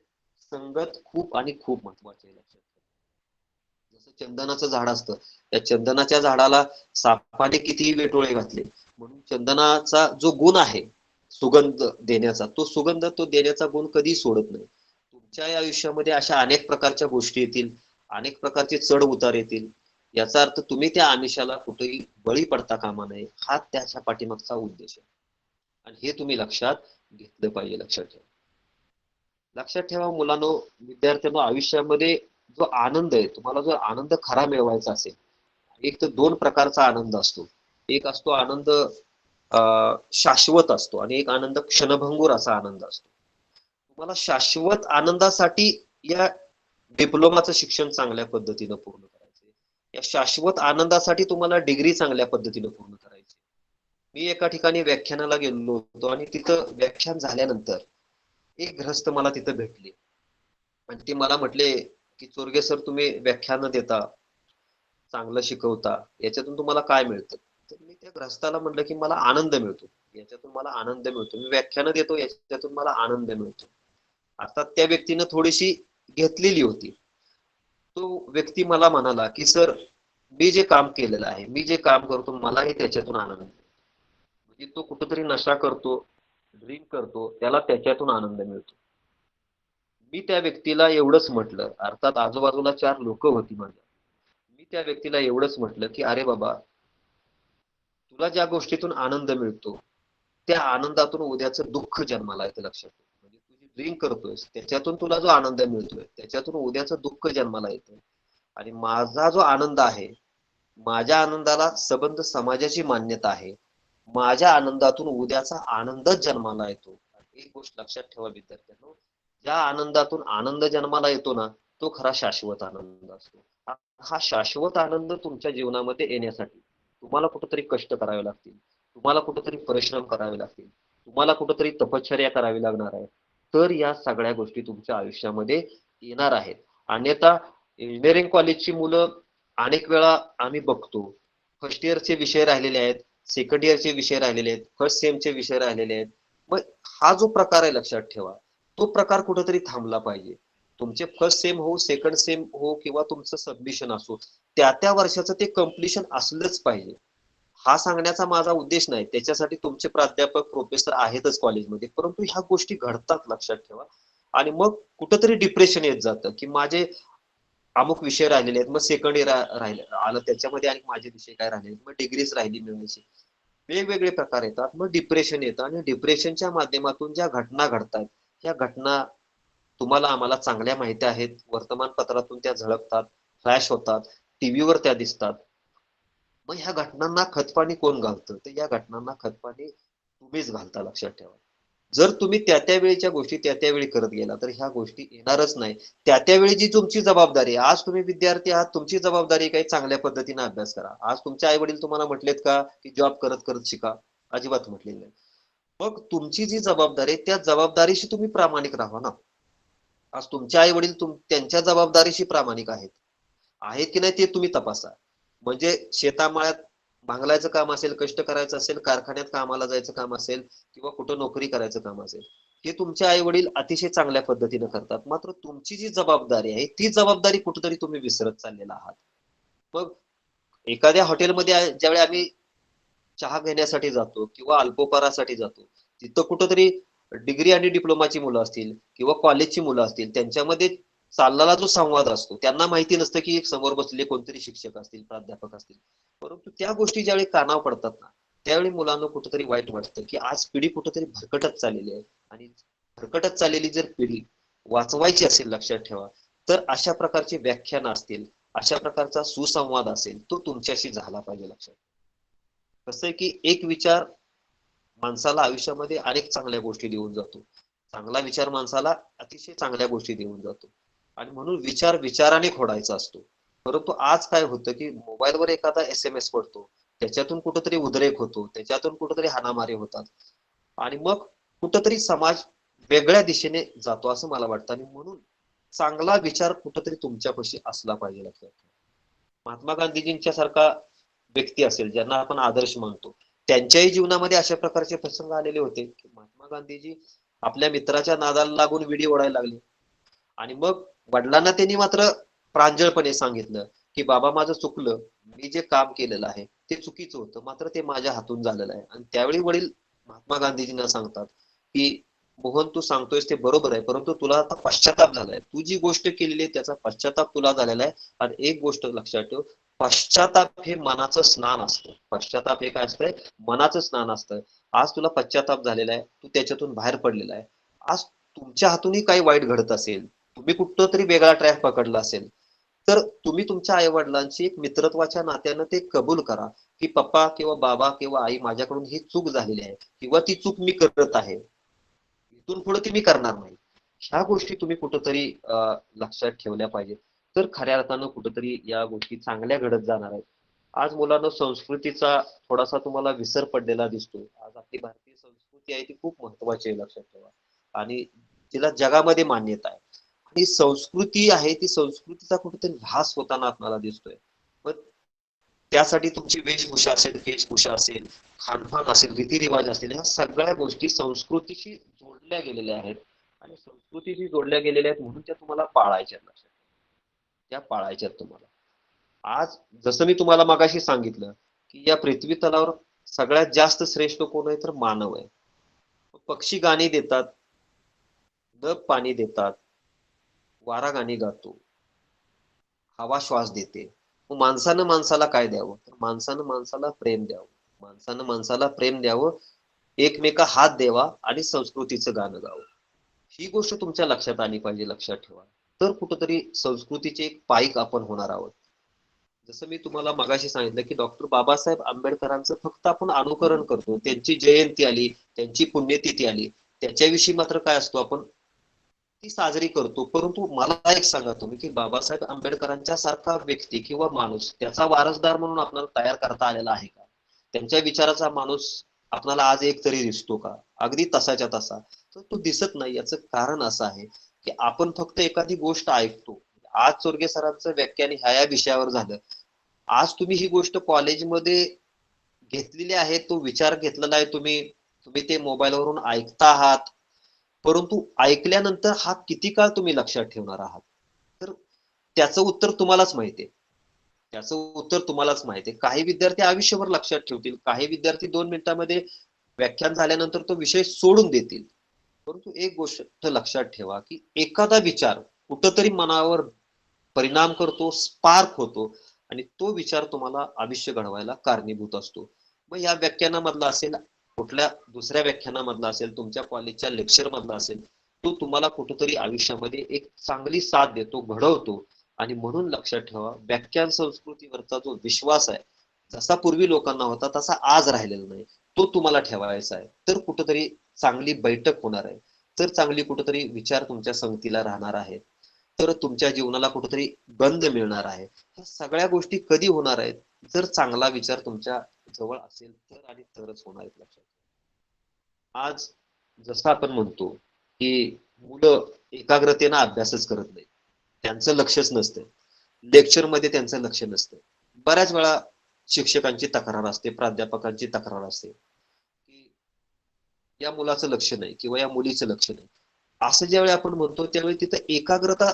संगत खूप आणि खूप महत्वाची आहे. लक्षात ठेवा. जसं चंदनाचं झाड असतं, त्या चंदनाच्या झाडाला सापाने कितीही वेटोळे घातले, म्हणून चंदनाचा जो गुण आहे सुगंध देण्याचा, तो देण्याचा गुण कधी सोडत नाही. तुमच्या या आयुष्यामध्ये अशा अनेक प्रकारच्या गोष्टी येतील, अनेक प्रकारचे चढ उतार येतील. याचा अर्थ तुम्ही त्या आमिषाला कुठेही बळी पडता कामा नये, हा त्याच्या पाठीमागचा उद्देश आहे. आणि हे तुम्ही लक्षात घेतलं पाहिजे. लक्षात ठेवा. लक्षात ठेवा मुलांनो, विद्यार्थ्यांनो, आयुष्यामध्ये जो आनंद आहे, तुम्हाला जो आनंद खरा मिळवायचा असेल, एक तर दोन प्रकारचा आनंद असतो. एक असतो आनंद शाश्वत असतो आणि एक आनंद क्षणभंगूर असा आनंद असतो. तुम्हाला शाश्वत आनंदासाठी या डिप्लोमाचं शिक्षण चांगल्या पद्धतीनं पूर्ण करायचंय. या शाश्वत आनंदासाठी तुम्हाला डिग्री चांगल्या पद्धतीनं पूर्ण करायची. मी एका ठिकाणी व्याख्यानाला गेलो होतो आणि तिथं व्याख्यान झाल्यानंतर एक गृहस्थ मला तिथं भेटले आणि ते मला म्हटले की चोरगे सर, तुम्ही व्याख्यान देता, चांगलं शिकवता, याच्यातून तुम्हाला काय मिळतं? तर मी त्या ग्रस्ताला म्हटलं की मला आनंद मिळतो, याच्यातून मला आनंद मिळतो, मी व्याख्यानं देतो याच्यातून मला आनंद मिळतो. आता त्या व्यक्तीनं थोडीशी घेतलेली होती. तो व्यक्ती मला म्हणाला की सर, मी जे काम केलेलं आहे, मी जे काम करतो, मलाही त्याच्यातून आनंद मिळतो. म्हणजे तो कुठंतरी नशा करतो, ड्रिंक करतो, त्याला त्याच्यातून आनंद मिळतो. मी त्या व्यक्तीला एवढंच म्हटलं, अर्थात आजूबाजूला 4 लोक होती माझ्या, मी त्या व्यक्तीला एवढंच म्हटलं की अरे बाबा, तुला ज्या गोष्टीतून आनंद मिळतो त्या आनंदातून उद्याचं दुःख जन्माला येतं. लक्षात ठेव. म्हणजे तू जी ड्रिंक करतोयस त्याच्यातून तुला जो आनंद मिळतोय त्याच्यातून उद्याचं दुःख जन्माला येतं. आणि माझा जो आनंद आहे, माझ्या आनंदाला सबंध समाजाची मान्यता आहे, माझ्या आनंदातून उद्याचा आनंदच जन्माला येतो. एक गोष्ट लक्षात ठेवा विद्यार्थ्यांनो, ज्या आनंदातून आनंद जन्माला येतो ना, तो खरा शाश्वत आनंद असतो. हा शाश्वत आनंद तुमच्या जीवनामध्ये येण्यासाठी तुम्हाला कुठेतरी कष्ट करावे लागतील, तुम्हाला कुठेतरी परिश्रम करावे लागतील, तुम्हाला कुठेतरी तपश्चर्या करावी लागणार आहे, तर या सगळ्या गोष्टी तुमच्या आयुष्यामध्ये येणार आहेत. अन्यथा इंजिनिअरिंग कॉलेजची मुलं अनेक वेळा आम्ही बघतो, फर्स्ट इयरचे विषय राहिलेले आहेत, सेकंड इयरचे विषय राहिलेले आहेत, फर्स्ट सेमचे विषय राहिलेले आहेत. मग हा जो प्रकार आहे, लक्षात ठेवा, तो प्रकार कुठेतरी थांबला पाहिजे. तुमचे फर्स्ट सेम हो, सेकंड सेम हो, किंवा तुमचं सबमिशन असो, त्या त्या वर्षाचं ते कम्प्लिशन असलंच पाहिजे. हा सांगण्याचा माझा उद्देश नाही, त्याच्यासाठी तुमचे प्राध्यापक प्रोफेसर आहेतच कॉलेजमध्ये, परंतु ह्या गोष्टी घडतात. लक्षात ठेवा. आणि मग कुठंतरी डिप्रेशन येत जातं की माझे अमुक विषय राहिलेले आहेत, मग सेकंड इयर राहिले आलं त्याच्यामध्ये आणि माझे विषय काय राहिले, मग डिग्रीच राहिली मिळण्याची, वेगवेगळे प्रकार येतात, मग डिप्रेशन येतं. आणि डिप्रेशनच्या माध्यमातून ज्या घटना घडतात, ह्या घटना तुम्हाला आम्हाला चांगल्या माहिती आहेत, वर्तमानपत्रातून त्या झळकतात, फ्लॅश होतात, टीव्हीवर त्या दिसतात. मग ह्या घटनांना खतपाणी कोण घालतं? तर या घटनांना खतपाणी तुम्हीच घालता. लक्षात ठेवा. जर तुम्ही त्या वेळेच्या गोष्टी त्या वेळी करत गेला तर ह्या गोष्टी येणारच नाही. त्या वेळी जी तुमची जबाबदारी आहे, आज तुम्ही विद्यार्थी आहात, तुमची जबाबदारी काही चांगल्या पद्धतीने अभ्यास करा. आज तुमचे आई वडील तुम्हाला म्हटलेत का की जॉब करत करत शिका? अजिबात म्हटलेलं नाही. मग तुमची जी जबाबदारी आहे त्या जबाबदारीशी तुम्ही प्रामाणिक राहा ना. आज तुमचे आई वडील त्यांच्या जबाबदारीशी प्रामाणिक आहेत आहेत की नाही ते तुम्ही तपासा. म्हणजे शेतामाळ्यात भांगलायचं काम असेल, कष्ट करायचं असेल, कारखान्यात कामाला जायचं काम असेल किंवा कुठं नोकरी करायचं काम असेल, हे तुमचे आई वडील अतिशय चांगल्या पद्धतीने करतात. मात्र तुमची जी जबाबदारी आहे ती जबाबदारी कुठेतरी तुम्ही विसरत चाललेला आहात. मग एखाद्या हॉटेलमध्ये ज्यावेळी आम्ही चहा घेण्यासाठी जातो किंवा अल्पोपहारासाठी जातो, तिथं कुठंतरी डिग्री आणि डिप्लोमाची मुलं असतील किंवा कॉलेजची मुलं असतील, त्यांच्यामध्ये चाललेला जो संवाद असतो, त्यांना माहिती नसतं की समोर बसलेले कोणतरी शिक्षक असतील, प्राध्यापक असतील. परंतु त्या गोष्टी ज्यावेळी कानावर पडतात ना, त्यावेळी मुलांना कुठेतरी वाईट वाटतं की आज पिढी कुठेतरी भरकटत चाललेली आहे. आणि भरकटत चाललेली जर पिढी वाचवायची असेल, लक्षात ठेवा, तर अशा प्रकारची व्याख्यानं असतील, अशा प्रकारचा सुसंवाद असेल, तो तुमच्याशी झाला पाहिजे. लक्षात कसं आहे की एक विचार माणसाला आयुष्यामध्ये अनेक चांगल्या गोष्टी देऊन जातो. चांगला विचार माणसाला अतिशय चांगल्या गोष्टी देऊन जातो. आणि म्हणून विचार विचाराने खोडायचा असतो. परंतु आज काय होतं की मोबाईलवर एखादा SMS पडतो, त्याच्यातून कुठंतरी उद्रेक होतो, त्याच्यातून कुठंतरी हाणामारी होतात आणि मग कुठंतरी समाज वेगळ्या दिशेने जातो असं मला वाटतं. आणि म्हणून चांगला विचार कुठंतरी तुमच्यापाशी असला पाहिजे. लक्षात ठेवा. महात्मा गांधीजींच्या सारखा व्यक्ती असेल ज्यांना आपण आदर्श मानतो, त्यांच्याही जीवनामध्ये अशा प्रकारचे प्रसंग आलेले होते की महात्मा गांधीजी आपल्या मित्राच्या नादाला लागून विडी ओढायला लागले. आणि मग वडिलांना त्यांनी मात्र प्रांजळपणे सांगितलं की बाबा माझं चुकलं, मी जे काम केलेलं आहे ते चुकीचं होतं, मात्र ते माझ्या हातून झालेलं आहे. आणि त्यावेळी वडील महात्मा गांधीजींना सांगतात की मोहन तू सांगतोयस ते बरोबर आहे, परंतु तुला आता पश्चाताप झालाय, तू जी गोष्ट केलेली आहे त्याचा पश्चाताप तुला झालेला आहे. आणि एक गोष्ट लक्षात ठेव, पश्चाताप हे मनाचं स्नान असतं. पश्चाताप हे काय असतंय? मनाचं स्नान असतं. आज तुला पश्चाताप झालेला आहे, तू त्याच्यातून बाहेर पडलेला आहे. आज तुमच्या हातूनही काही वाईट घडत असेल, तुम्ही कुठं तरी वेगळा ट्रॅक पकडला असेल, तर तुम्ही तुमच्या आई वडिलांची एक मित्रत्वाच्या नात्यानं ते कबूल करा की पप्पा किंवा बाबा किंवा आई माझ्याकडून ही चूक झालेली आहे किंवा ती चूक मी करत आहे, इथून पुढे ती मी करणार नाही. ह्या गोष्टी तुम्ही कुठंतरी लक्षात ठेवल्या पाहिजे. तर खऱ्या अर्थानं कुठंतरी या गोष्टी चांगल्या घडत जाणार आहेत. आज मुलांना संस्कृतीचा थोडासा तुम्हाला विसर पडलेला दिसतो. आज आपली भारतीय संस्कृती आहे ती खूप महत्वाची आहे. लक्षात ठेवा. आणि तिला जगामध्ये मान्यता आहे. आणि संस्कृती आहे ती संस्कृतीचा कुठेतरी ऱ्हास होताना आपल्याला दिसतोय. पण त्यासाठी तुमची वेशभूषा असेल, केशभूषा असेल, खानपान असेल, रीतिरिवाज असेल, ह्या सगळ्या गोष्टी संस्कृतीशी जोडल्या गेलेल्या आहेत. आणि संस्कृतीशी जोडल्या गेलेल्या आहेत म्हणून त्या तुम्हाला पाळायच्या आहेत. लक्षात ठेवा. त्या पाळायच्या आहेत तुम्हाला. आज जसं मी तुम्हाला मगाशी सांगितलं की या पृथ्वी तलावर सगळ्यात जास्त श्रेष्ठ कोण आहे तर मानव आहे. पक्षी गाणी देतात, ढग पाणी देतात, वारा गाणी गातो, हवा श्वास देते. मग माणसानं माणसाला काय द्यावं? तर माणसानं माणसाला प्रेम द्यावं. माणसानं माणसाला प्रेम द्यावं, एकमेका हात द्यावा आणि संस्कृतीचं गाणं गावं. ही गोष्ट तुमच्या लक्षात आली पाहिजे. लक्षात ठेवा. तर कुठंतरी संस्कृतीचे एक पाईक आपण होणार आहोत. जसं मी तुम्हाला मगाशी सांगितलं की डॉक्टर बाबासाहेब आंबेडकरांचं फक्त आपण अनुकरण करतो. त्यांची जयंती आली, त्यांची पुण्यतिथी आली, त्याच्याविषयी मात्र काय असतो आपण ती साजरी करतो. परंतु मला एक सांगा तुम्ही की बाबासाहेब आंबेडकरांच्या सारखा व्यक्ती किंवा माणूस त्याचा वारसदार म्हणून आपल्याला तयार करता आलेला आहे का? त्यांच्या विचाराचा माणूस आपल्याला आज एक तरी दिसतो का? अगदी तसाच्या तसा तर तो दिसत नाही. याचं कारण असं आहे की आपण फक्त एखादी गोष्ट ऐकतो. आज चोरगे सरांचं व्याख्यान ह्या विषयावर झालं. आज तुम्ही ही गोष्ट कॉलेजमध्ये घेतलेली आहे, तो विचार घेतलेला आहे तुम्ही, तुम्ही ते मोबाईलवरून ऐकता आहात. परंतु ऐकल्यानंतर हा किती काळ तुम्ही लक्षात ठेवणार आहात? तर त्याचं उत्तर तुम्हालाच माहिती आहे. त्याचं उत्तर तुम्हालाच माहिती आहे. काही विद्यार्थी आयुष्यभर लक्षात ठेवतील, काही विद्यार्थी 2 मिनिटांमध्ये व्याख्यान झाल्यानंतर तो विषय सोडून देतील. परंतु एक गोष्ट लक्षात ठेवा की एखादा विचार कुठंतरी मनावर परिणाम करतो, स्पार्क होतो आणि तो विचार तुम्हाला आयुष्य घडवायला कारणीभूत असतो. मग या व्याख्यानामधला असेल, कुठल्या दुसऱ्या व्याख्यानामधला असेल, तुमच्या कॉलेजच्या लेक्चर मधला असेल, तो तुम्हाला कुठेतरी आयुष्यामध्ये एक चांगली साथ देतो, घडवतो. आणि म्हणून लक्षात ठेवा, व्याख्यान संस्कृतीवरचा जो विश्वास आहे, जसा पूर्वी लोकांना होता तसा आज राहिलेला नाही. तो तुम्हाला ठेवायचा आहे. तर कुठेतरी चांगली बैठक होणार आहे, तर चांगली कुठेतरी विचार तुमच्या संगतीला राहणार आहेत, तर तुमच्या जीवनाला कुठेतरी गंध मिळणार आहे. ह्या सगळ्या गोष्टी कधी होणार आहेत? जर चांगला विचार तुमच्या जवळ असेल तर आणि तरच होणार आहेत. लक्षात ठेवा. आज जसं आपण म्हणतो की मुलं एकाग्रतेनं अभ्यासच करत नाही, त्यांचं लक्षच नसतं, लेक्चर मध्ये त्यांचं लक्ष नसतं. बऱ्याच वेळा शिक्षकांची तक्रार असते, प्राध्यापकांची तक्रार असते की या मुलाचं लक्ष नाही किंवा या मुलीचं लक्ष नाही. असं ज्यावेळी आपण म्हणतो त्यावेळी तिथं एकाग्रता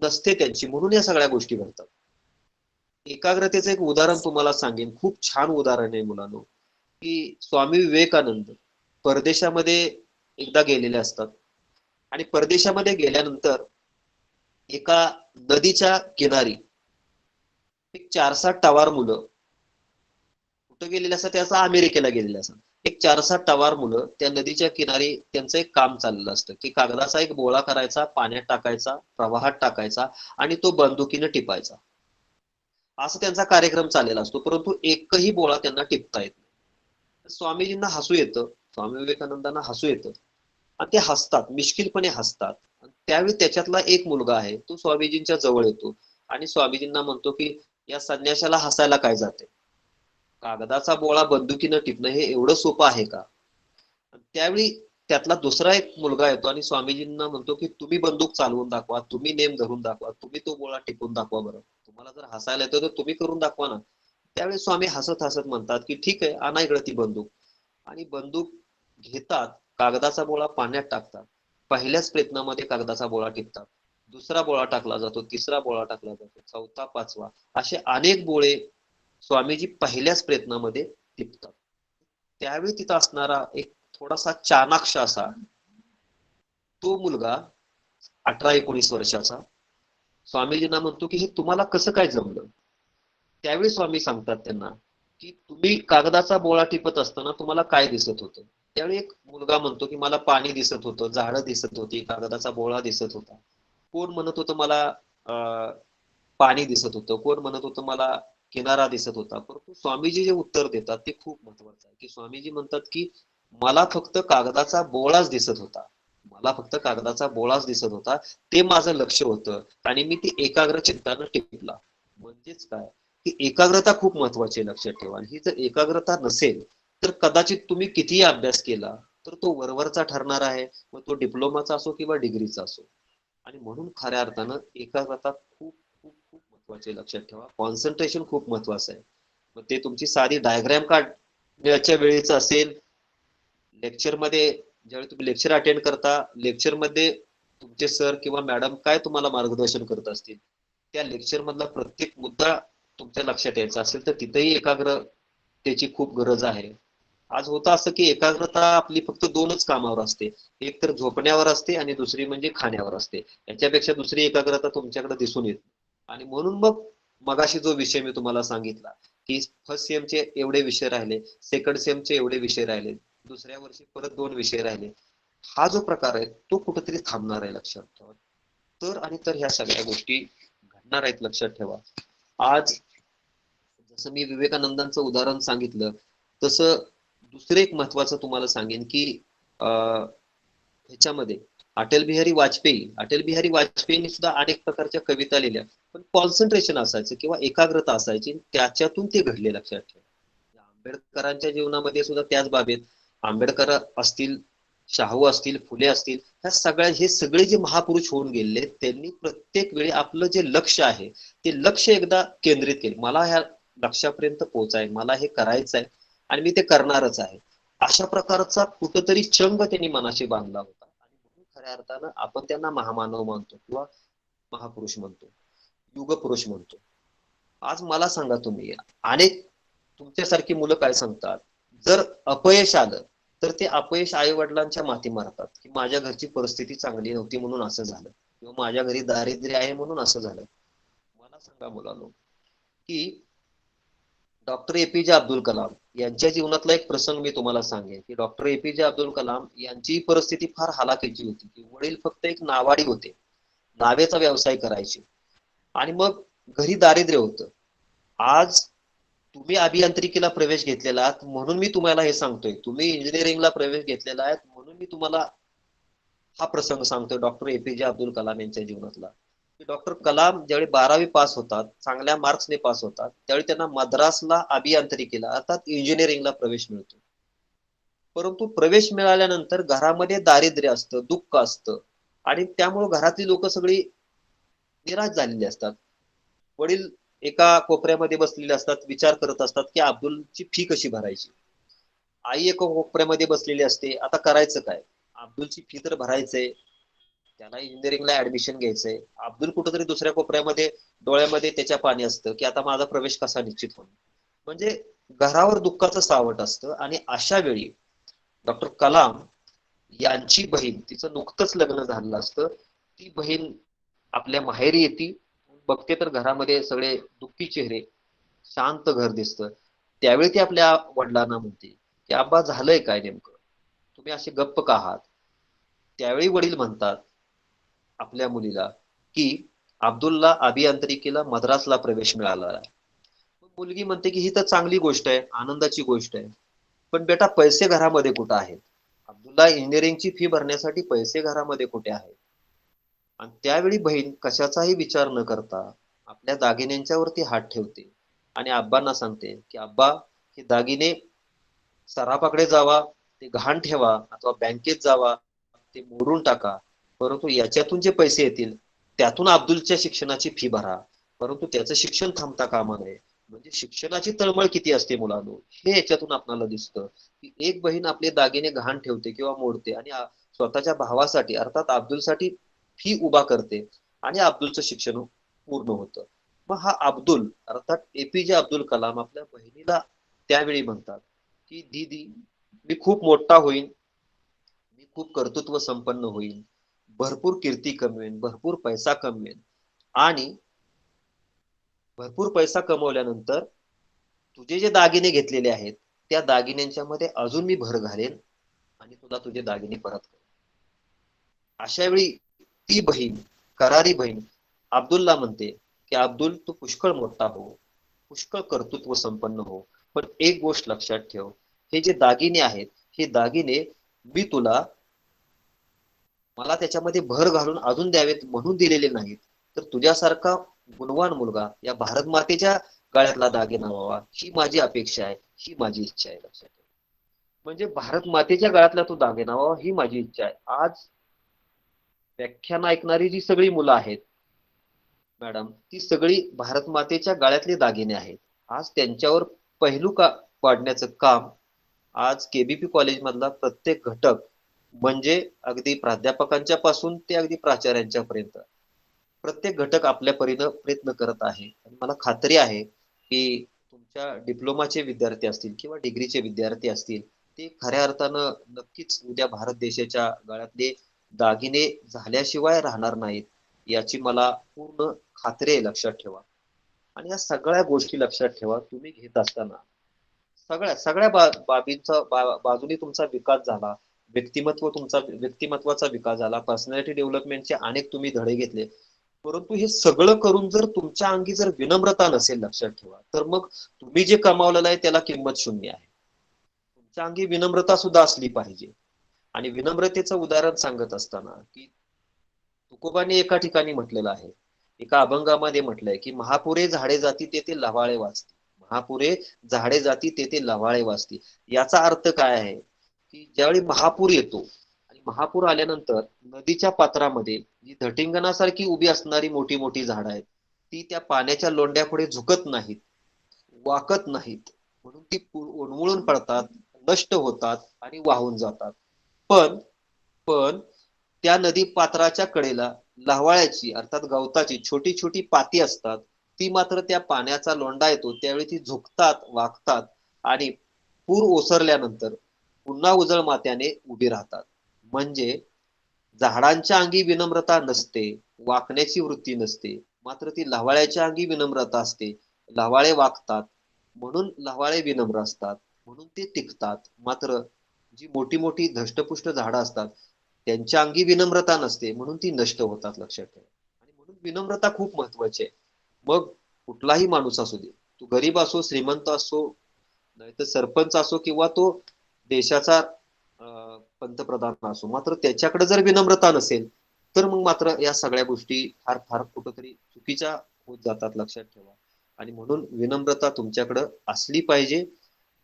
नसते त्यांची, म्हणून या सगळ्या गोष्टी घडतात. एकाग्रतेचं एक उदाहरण तुम्हाला सांगेन, खूप छान उदाहरण आहे मुलांनो, की स्वामी विवेकानंद परदेशामध्ये एकदा गेलेले असतात आणि परदेशामध्ये गेल्यानंतर एका नदीच्या किनारी एक 4-7 टवार मुलं कुठं गेलेले असतात, त्याचा अमेरिकेला गेलेले असतात. एक 4-7 टवार मुलं त्या नदीच्या किनारी त्यांचं एक काम चाललेलं असतं की कागदाचा एक बोळा करायचा, पाण्यात टाकायचा, प्रवाहात टाकायचा आणि तो बंदुकीनं टिपायचा. असा त्यांचा कार्यक्रम चाललेला असतो, परंतु एकही बोळा त्यांना टिपता येत नाही. स्वामीजींना हसू येतं, स्वामी विवेकानंदांना हसू येतं आणि ते हसतात, मिश्किलपणे हसतात. त्यावेळी त्याच्यातला एक मुलगा आहे, तो स्वामीजींच्या जवळ येतो आणि स्वामीजींना म्हणतो की या संन्याशाला हसायला काय जाते, कागदाचा बोळा बंदुकीनं टिपणं हे एवढं सोपं आहे का? त्यावेळी त्यातला दुसरा एक मुलगा येतो आणि स्वामीजींना म्हणतो की तुम्ही बंदूक चालवून दाखवा, तुम्ही नेम धरून दाखवा, तुम्ही तो गोळा टिपून दाखवा, बरं तुम्हाला जर हसायला येतं तर तुम्ही करून दाखवा ना. त्यावेळी स्वामी हसत हसत म्हणतात की ठीक आहे, आणा इकडे ती बंदूक. आणि बंदूक घेतात, कागदाचा बोळा पाण्यात टाकतात, पहिल्याच प्रयत्नामध्ये कागदाचा बोळा टिपतात, दुसरा बोळा टाकला जातो, तिसरा बोळा टाकला जातो, चौथा, पाचवा, असे अनेक बोळे स्वामीजी पहिल्याच प्रयत्नामध्ये टिपतात. त्यावेळी तिथं असणारा एक थोडासा चाणाक्ष असा तो मुलगा 18-19 वर्षाचा स्वामीजींना म्हणतो की हे तुम्हाला कसं काय जमलं? त्यावेळी स्वामी सांगतात त्यांना की तुम्ही कागदाचा बोळा टिपत असताना तुम्हाला काय दिसत होतं? त्यावेळी एक मुलगा म्हणतो की मला पाणी दिसत होतं, झाडं दिसत होती, कागदाचा बोळा दिसत होता. कोण म्हणत होतं मला पाणी दिसत होतं, कोण म्हणत होतं मला किनारा दिसत होता. परंतु स्वामीजी जे उत्तर देतात ते खूप महत्वाचं आहे की स्वामीजी म्हणतात की मला फक्त कागदाचा बोळाच दिसत होता, मला फक्त कागदाचा बोळाच दिसत होता, ते माझं लक्ष होतं आणि मी ती एकाग्र चित्तानं टिपला. म्हणजेच काय की एकाग्रता खूप महत्वाची आहे, लक्षात ठेवा. आणि ही जर एकाग्रता नसेल तर कदाचित तुम्ही कितीही अभ्यास केला तर तो वरवरचा ठरणार आहे, मग तो डिप्लोमाचा असो किंवा डिग्रीचा असो. आणि म्हणून खऱ्या अर्थानं एकाग्रता खूप खूप खूप महत्वाची आहे, लक्षात ठेवा. कॉन्सन्ट्रेशन खूप महत्वाचं आहे. मग ते तुमची साधी डायग्राम काढण्याच्या वेळेच असेल, लेक्चर मध्ये ज्यावेळी तुम्ही लेक्चर अटेंड करता, लेक्चर मध्ये तुमचे सर किंवा मॅडम काय तुम्हाला मार्गदर्शन करत असतील, त्या लेक्चर मधला प्रत्येक मुद्दा तुमच्या लक्षात यायचा असेल तर तिथेही एकाग्रतेची खूप गरज आहे. आज होतं असं की एकाग्रता आपली फक्त दोनच कामावर असते, एक तर झोपण्यावर असते आणि दुसरी म्हणजे खाण्यावर असते. याच्यापेक्षा दुसरी एकाग्रता तुमच्याकडे दिसून येत. आणि म्हणून मग मगाशी जो विषय मी तुम्हाला सांगितला की फर्स्ट सेमचे एवढे विषय राहिले, सेकंड सेमचे एवढे विषय राहिले, दुसऱ्या वर्षी परत 2 विषय राहिले, हा जो प्रकार आहे तो कुठेतरी थांबणार आहे, लक्षात ठेवा. तर आणि तर ह्या सगळ्या गोष्टी घडणार आहेत, लक्षात ठेवा. आज जसं मी विवेकानंदांचं उदाहरण सांगितलं तसं दुसरं एक महत्वाचं तुम्हाला सांगेन की ह्याच्यामध्ये अटल बिहारी वाजपेयींनी सुद्धा अनेक प्रकारच्या कविता लिहिल्या, पण कॉन्सन्ट्रेशन असायचं किंवा एकाग्रता असायची, त्याच्यातून ते घडले, लक्षात ठेवा. आंबेडकरांच्या जीवनामध्ये सुद्धा त्याच बाबीत आंबेडकर असतील, शाहू असतील, फुले असतील, ह्या सगळ्या हे सगळे जे महापुरुष होऊन गेले त्यांनी प्रत्येक वेळी आपलं जे लक्ष आहे ते लक्ष एकदा केंद्रित केले, मला ह्या लक्ष्यापर्यंत पोहोचाय, मला हे करायचं आहे आणि मी ते करणारच आहे, अशा प्रकारचा कुठंतरी चंग त्यांनी मनाशी बांधला होता. आणि म्हणून खऱ्या अर्थानं आपण त्यांना महामानव मानतो किंवा महापुरुष म्हणतो, युगपुरुष म्हणतो. आज मला सांगा तुम्ही, अनेक तुमच्यासारखी मुलं काय सांगतात, जर अपयश आलं तर ते अपयश आई वडिलांच्या माथी मारतात की माझ्या घरची परिस्थिती चांगली नव्हती म्हणून असं झालं किंवा माझ्या घरी दारिद्र्य आहे म्हणून असं झालं. मला सांगा मुलांनो की डॉक्टर एपीजे अब्दुल कलाम यांच्या जीवनातला एक प्रसंग मी तुम्हाला सांगेन की डॉक्टर एपीजे अब्दुल कलाम यांची परिस्थिती फार हलाखीची होती की वडील फक्त एक नावाडी होते, नावेचा व्यवसाय करायचे आणि मग घरी दारिद्र्य होतं. आज तुम्ही अभियांत्रिकीला प्रवेश घेतलेला आहात म्हणून मी तुम्हाला हे सांगतोय, तुम्ही इंजिनिअरिंगला प्रवेश घेतलेला आहे म्हणून मी तुम्हाला हा प्रसंग सांगतोय डॉक्टर एपीजे अब्दुल कलाम यांच्या जीवनातला. डॉक्टर कलाम ज्यावेळी 12वी पास होतात, चांगल्या मार्क्सने पास होतात, त्यावेळी त्यांना मद्रासला अभियांत्रिकीला अर्थात इंजिनिअरिंगला प्रवेश मिळतो. परंतु प्रवेश मिळाल्यानंतर घरामध्ये दारिद्र्य असतं, दुःख असतं आणि त्यामुळे घरातली लोक सगळी निराश झालेली असतात. वडील एका कोपऱ्यामध्ये बसलेले असतात, विचार करत असतात की अब्दुलची फी कशी भरायची. आई एका कोपऱ्यामध्ये बसलेली असते, आता करायचं काय. अब्दुलची फी तर भरायचंय, त्याला इंजिनिअरिंगला ऍडमिशन घ्यायचंय. अब्दुल कुठेतरी दुसऱ्या कोपऱ्यामध्ये डोळ्यामध्ये त्याच्या पाणी असतं की आता माझा प्रवेश कसा निश्चित होईल. म्हणजे घरावर दुःखाचं सावट असतं आणि अशा वेळी डॉक्टर कलाम यांची बहीण, तिचं नुकतंच लग्न झालेलं असतं, ती बहीण आपल्या माहेरी येते. बघते तर घरामध्ये सगळे दुःखी चेहरे, शांत घर दिसतं. त्यावेळी ती आपल्या वडिलांना म्हणते की आबा झालंय काय नेमकं, तुम्ही असे गप्प का आहात. त्यावेळी वडील म्हणतात आपल्या मुलीला की अब्दुलला अभियांत्रिकीला मद्रासला प्रवेश मिळाला आहे. मुलगी म्हणते की ही तर चांगली गोष्ट आहे, आनंदाची गोष्ट आहे, पण बेटा पैसे घरामध्ये कुठे आहेत. अब्दुलला इंजिनिअरिंगची फी भरण्यासाठी पैसे घरामध्ये कुठे आहेत. आणि त्यावेळी बहीण कशाचाही विचार न करता आपल्या दागिन्यांच्या वरती हात ठेवते आणि आब्बांना सांगते की आब्बा, हे दागिने सराफाकडे जावा, ते गहाण ठेवा अथवा बँकेत जावा, ते मोडून टाका, परंतु याच्यातून जे पैसे येतील त्यातून अब्दुलच्या शिक्षणाची फी भरा. परंतु त्याचं शिक्षण थांबता कामा नये. म्हणजे शिक्षणाची तळमळ किती असते मुलांनो, हे याच्यातून आपल्याला दिसतं की एक बहीण आपले दागिने गहाण ठेवते किंवा मोडते आणि स्वतःच्या भावासाठी अर्थात अब्दुलसाठी फी उभा करते आणि अब्दुलचं शिक्षण पूर्ण होतं. मग हा अब्दुल अर्थात एपीजे अब्दुल कलाम आपल्या बहिणीला त्यावेळी म्हणतात की दीदी, मी खूप मोठा होईन, मी खूप कर्तृत्व संपन्न होईन, भरपूर कीर्ती कमवेन, भरपूर पैसा कमवेन आणि भरपूर पैसा कमवल्यानंतर तुझे जे दागिने घेतलेले आहेत त्या दागिन्यांच्या मध्ये अजून मी भर घालेन आणि तुला तुझे दागिने परत करेन. अशा वेळी ती बहीण, करारी बहीण अब्दुलला म्हणते की अब्दुल, तू पुष्कळ मोठा हो, पुष्कळ कर्तृत्व संपन्न हो, पण एक गोष्ट लक्षात ठेव, हे जे दागिने आहेत हे दागिने मी तुला, मला त्याच्यामध्ये भर घालून अजून द्यावेत म्हणून दिलेले नाहीत, तर तुझ्यासारखा गुणवान मुलगा या भारत मातेच्या गळ्यातला दागिना व्हावा ही माझी अपेक्षा आहे, ही माझी इच्छा आहे. लक्षात ठेव. म्हणजे भारत मातेच्या गळ्यातला तो दागिना व्हावा ही माझी इच्छा आहे. आज व्याख्यान ऐकणारी जी सगळी मुलं आहेत मॅडम, ती सगळी भारत मातेच्या गळ्यातले दागिने आहेत. आज त्यांच्यावर पहिलू का पाडण्याचं काम आज केबीपी कॉलेज मधला प्रत्येक घटक, म्हणजे अगदी प्राध्यापकांच्या पासून ते अगदी प्राचार्यांच्या पर्यंत प्रत्येक घटक आपल्या परीनं प्रयत्न करत आहे. आणि मला खात्री आहे की तुमच्या डिप्लोमाचे विद्यार्थी असतील किंवा डिग्रीचे विद्यार्थी असतील, ते खऱ्या अर्थानं नक्कीच उद्या भारत देशाच्या गळ्यातले दागिने झाल्याशिवाय राहणार नाहीत, याची मला पूर्ण खात्री आहे. लक्षात ठेवा. आणि या सगळ्या गोष्टी लक्षात ठेवा तुम्ही घेत असताना. सगळ्या सगळ्या बाबींचा बाजूने तुमचा विकास झाला, व्यक्तिमत्वाचा विकास झाला, पर्सनॅलिटी डेव्हलपमेंटचे अनेक तुम्ही धडे घेतले. परंतु हे सगळं करून जर तुमच्या अंगी जर विनम्रता नसेल, लक्षात ठेवा, तर मग तुम्ही जे कमावलेलं आहे त्याला किंमत शून्य आहे. तुमच्या अंगी विनम्रता सुद्धा असली पाहिजे. आणि विनम्रतेचं उदाहरण सांगत असताना की तुकोबांनी एका ठिकाणी म्हटलेलं आहे, एका अभंगामध्ये म्हटलंय की महापुरे झाडे जाती तेथे लवाळे वाचती, महापुरे झाडे जाती तेथे लवाळे वाचती. याचा अर्थ काय आहे की ज्यावेळी महापूर येतो आणि महापूर आल्यानंतर नदीच्या पात्रामध्ये जी धटिंगणासारखी उभी असणारी मोठी मोठी झाडं आहेत, ती त्या पाण्याच्या लोंढ्यापुढे झुकत नाहीत, वाकत नाहीत, म्हणून ती उन्मळून पडतात, नष्ट होतात आणि वाहून जातात. पण पण त्या नदी पात्राच्या कडेला लव्हाळ्याची अर्थात गवताची छोटी छोटी पाती असतात, ती मात्र त्या पाण्याचा लोंढा येतो त्यावेळी ती झुकतात, वाकतात आणि पूर ओसरल्यानंतर पुन्हा उजळ मात्याने उभी राहतात. म्हणजे झाडांच्या अंगी विनम्रता नसते, वाकण्याची वृत्ती नसते, मात्र ती लव्हाळ्याच्या अंगी विनम्रता असते. लव्हाळे वाकतात म्हणून लव्हाळे विनम्र असतात, म्हणून ते टिकतात. मात्र जी मोठी मोठी धष्टपुष्ट झाडं असतात त्यांच्या अंगी विनम्रता नसते म्हणून ती नष्ट होतात. लक्षात ठेवा. आणि म्हणून विनम्रता खूप महत्वाची आहे. मग कुठलाही माणूस असू दे, तो गरीब असो, श्रीमंत असो, नाही तर सरपंच असो, किंवा तो देशाचा पंतप्रधान असो, मात्र त्याच्याकडे जर विनम्रता नसेल तर मग मात्र या सगळ्या गोष्टी फार फार कुठंतरी चुकीच्या होत जातात, लक्षात ठेवा. आणि म्हणून विनम्रता तुमच्याकडे असली पाहिजे.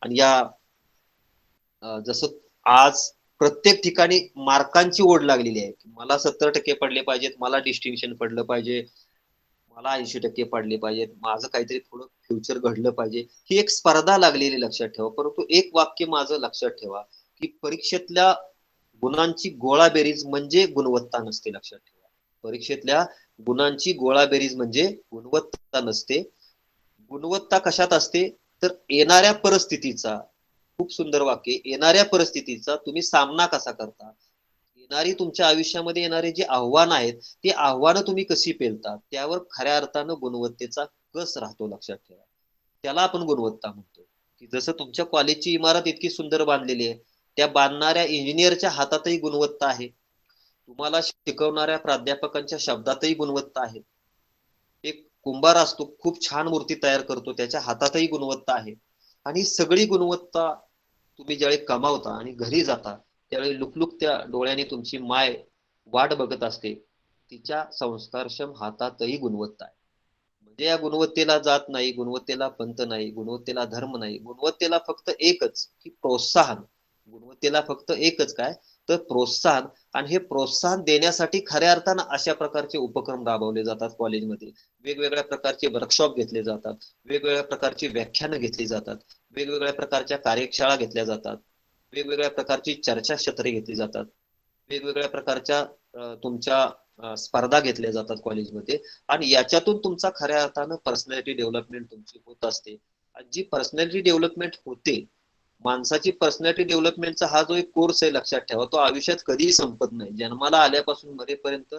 आणि या जसं आज प्रत्येक ठिकाणी मार्कांची ओढ लागलेली आहे, मला 70% पडले पाहिजेत, मला डिस्टिंक्शन पडलं पाहिजे, मला 80% पडले पाहिजेत, माझं काहीतरी थोडं फ्युचर घडलं पाहिजे, ही एक स्पर्धा लागलेली, लक्षात ठेवा. परंतु एक वाक्य माझं लक्षात ठेवा, की परीक्षेतल्या गुणांची गोळाबेरीज म्हणजे गुणवत्ता नसते, लक्षात ठेवा. परीक्षेतल्या गुणांची गोळाबेरीज म्हणजे गुणवत्ता नसते. गुणवत्ता कशात असते, तर येणाऱ्या परिस्थितीचा, खूप सुंदर वाक्य, येणाऱ्या परिस्थितीचा तुम्ही सामना कसा करता, येणारी तुमच्या आयुष्यामध्ये येणारे जे आव्हान आहेत, ते आव्हानं तुम्ही कशी पेलता, त्यावर खऱ्या अर्थानं गुणवत्तेचा कस राहतो, लक्षात ठेवा. त्याला आपण गुणवत्ता म्हणतो. की जसं तुमच्या कॉलेजची इमारत इतकी सुंदर बांधलेली आहे, त्या बांधणाऱ्या इंजिनियरच्या हातातही गुणवत्ता आहे, तुम्हाला शिकवणाऱ्या प्राध्यापकांच्या शब्दातही गुणवत्ता आहे. एक कुंभार असतो, खूप छान मूर्ती तयार करतो, त्याच्या हातातही गुणवत्ता आहे. आणि सगळी गुणवत्ता तुम्ही ज्यावेळी कमावता आणि घरी जाता, त्यावेळी लुकलुकत्या डोळ्याने तुमची माय वाट बघत असते, तिच्या संस्कारक्षम हातातही गुणवत्ता आहे. म्हणजे या गुणवत्तेला जात नाही, गुणवत्तेला पंत नाही, गुणवत्तेला धर्म नाही, गुणवत्तेला फक्त एकच की प्रोत्साहन. गुणवत्तेला फक्त एकच काय, तर प्रोत्साहन. आणि हे प्रोत्साहन देण्यासाठी खऱ्या अर्थानं अशा प्रकारचे उपक्रम राबवले जातात कॉलेजमध्ये. वेगवेगळ्या प्रकारचे वर्कशॉप घेतले जातात, वेगवेगळ्या प्रकारची व्याख्यानं घेतली जातात, वेगवेगळ्या प्रकारच्या कार्यशाळा घेतल्या जातात, वेगवेगळ्या प्रकारची चर्चासत्रे घेतली जातात, वेगवेगळ्या प्रकारच्या तुमच्या स्पर्धा घेतल्या जातात कॉलेजमध्ये. आणि याच्यातून तुमचा खऱ्या अर्थानं पर्सनॅलिटी डेव्हलपमेंट तुमची होत असते. जी पर्सनॅलिटी डेव्हलपमेंट होते, माणसाची पर्सनॅलिटी डेव्हलपमेंटचा हा जो एक कोर्स आहे, लक्षात ठेवा, तो आयुष्यात कधीही संपत नाही. जन्माला आल्यापासून मरेपर्यंत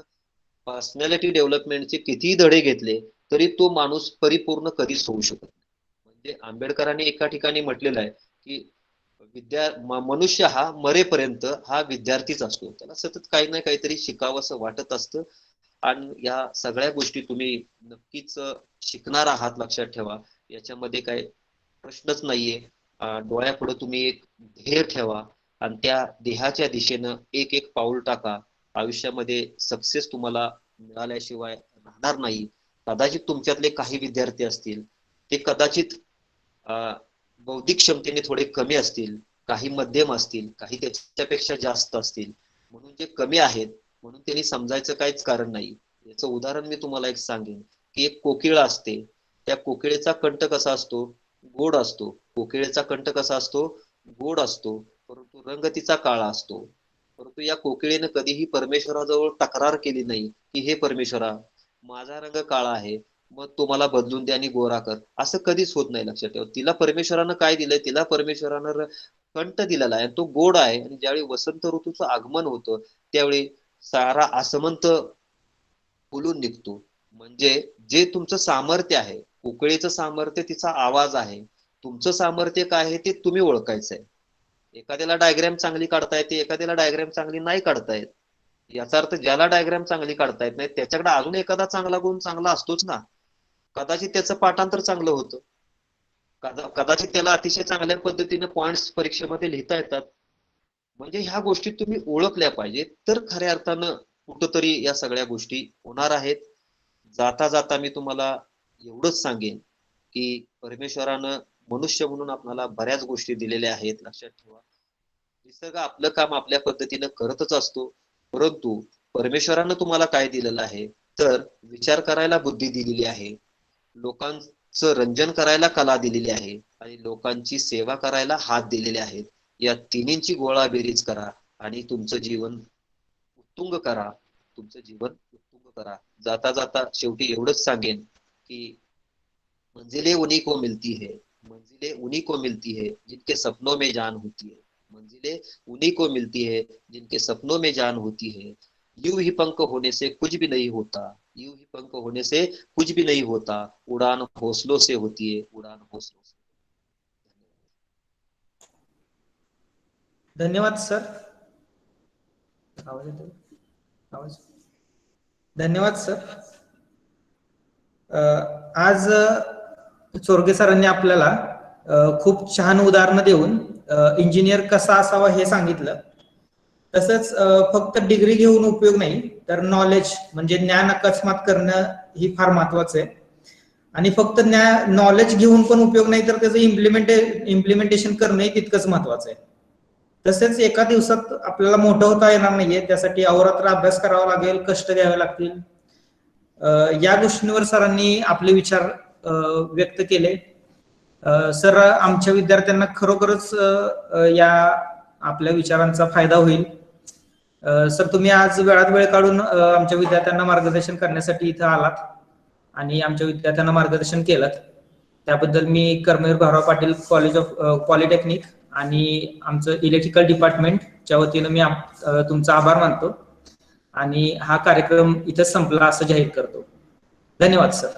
पर्सनॅलिटी डेव्हलपमेंटचे कितीही धडे घेतले तरी तो माणूस परिपूर्ण कधीच होऊ शकत नाही. म्हणजे आंबेडकरांनी एका ठिकाणी म्हटलेलं आहे की मनुष्य हा मरेपर्यंत हा विद्यार्थीच असतो, त्याला सतत काही ना काहीतरी शिकावं असं वाटत असतं. आणि या सगळ्या गोष्टी तुम्ही नक्कीच शिकणार आहात, लक्षात ठेवा. याच्यामध्ये काही प्रश्नच नाहीये. डोळ्यापुढे तुम्ही एक ध्येय ठेवा आणि त्या ध्येयाच्या दिशेनं एक एक पाऊल टाका. आयुष्यामध्ये सक्सेस तुम्हाला मिळाल्याशिवाय राहणार नाही. कदाचित तुमच्यातले काही विद्यार्थी असतील, ते कदाचित बौद्धिक क्षमतेने थोडे कमी असतील, काही मध्यम असतील, काही त्याच्यापेक्षा जास्त असतील. म्हणून जे कमी आहेत म्हणून त्यांनी समजायचं काहीच कारण नाही. याचं उदाहरण मी तुम्हाला एक सांगेन, की एक कोकिळा असते, त्या कोकिळेचा कंठ कसा असतो, गोड असतो. कोकिळेचा कंठ कसा असतो, गोड असतो, परंतु रंग तिचा काळा असतो. परंतु या कोकिळेनं कधीही परमेश्वराजवळ तक्रार केली नाही की हे परमेश्वरा, माझा रंग काळा आहे, मग तो मला बदलून दे आणि गोरा कर. असं कधीच होत नाही, लक्षात ठेवा. तिला परमेश्वरानं काय दिलंय, तिला परमेश्वरानं कंठ दिलेला आहे, तो गोड आहे. आणि ज्यावेळी वसंत ऋतूचं आगमन होतं, त्यावेळी सारा आसमंत फुलून निघतो. म्हणजे जे तुमचं सामर्थ्य आहे, कोकिळेचं सामर्थ्य तिचा आवाज आहे, तुमचं सामर्थ्य काय आहे ते तुम्ही ओळखायचं आहे. एखाद्याला डायग्राम चांगली काढता येते, एखाद्याला डायग्राम चांगली नाही काढता येत. याचा अर्थ ज्याला डायग्राम चांगली काढता येत नाही त्याच्याकडे अजून एखादा चांगला गुण चांगला असतोच ना. कदाचित त्याचं पाठांतर चांगलं होतं, कदाचित त्याला अतिशय चांगल्या पद्धतीने पॉइंट्स परीक्षेमध्ये लिहिता येतात. म्हणजे ह्या गोष्टी तुम्ही ओळखल्या पाहिजेत, तर खऱ्या अर्थानं कुठंतरी या सगळ्या गोष्टी होणार आहेत. जाता जाता मी तुम्हाला एवढंच सांगेन की परमेश्वरानं मनुष्य म्हणून आपल्याला बऱ्याच गोष्टी दिलेल्या आहेत, लक्षात ठेवा. निसर्ग आपलं काम आपल्या पद्धतीनं करतच असतो, परंतु परमेश्वरानं तुम्हाला काय दिलेलं आहे, तर विचार करायला बुद्धी दिलेली आहे, लोकांचं रंजन करायला कला दिलेली आहे आणि लोकांची सेवा करायला हात दिलेले आहेत. या तिन्हींची गोळाबेरीज करा आणि तुमचं जीवन उत्तुंग करा, तुमचं जीवन उत्तुंग करा. जाता जाता शेवटी एवढंच सांगेन की मंजिलें उन्हीं को मिलती है, मंजिलें उन्हीं को मिलती है जिनके सपनों में जान होती है, मंजिलें उन्हीं को मिलती है जिनके सपनों में जान होती है. यूं ही पंख होने से कुछ भी नहीं होता, यूं ही पंख होने से कुछ भी नहीं होता, उड़ान हौसलों से होती है, उड़ान हौसलों से. धन्यवाद सर. आवाज येतोय? आवाज. धन्यवाद सर. आज चोरगे सरांनी आपल्याला खूप छान उदाहरणं देऊन इंजिनियर कसा असावा हे सांगितलं. तसंच फक्त डिग्री घेऊन उपयोग नाही, तर नॉलेज म्हणजे ज्ञान अकस्मात करणं ही फार महत्वाचं आहे. आणि फक्त नॉलेज घेऊन पण उपयोग नाही, तर त्याचं इम्प्लिमेंटेशन करणंही तितकंच महत्वाचं आहे. तसेच एका दिवसात आपल्याला मोठं होता येणार नाहीये, त्यासाठी अहोरात्र अभ्यास करावा लागेल, कष्ट घ्यावे लागतील. या गोष्टींवर सरांनी आपले विचार व्यक्त केले. सर, आमच्या विद्यार्थ्यांना खरोखरच या आपल्या विचारांचा फायदा होईल. सर, तुम्ही आज वेळात वेळ काढून आमच्या विद्यार्थ्यांना मार्गदर्शन करण्यासाठी इथं आलात आणि आमच्या विद्यार्थ्यांना मार्गदर्शन केलं, त्याबद्दल मी Karmaveer Bhaurao Patil college of polytechnic आणि आमचं इलेक्ट्रिकल डिपार्टमेंटच्या वतीनं मी तुमचा आभार मानतो आणि हा कार्यक्रम इथं संपला असं जाहीर करतो. धन्यवाद सर.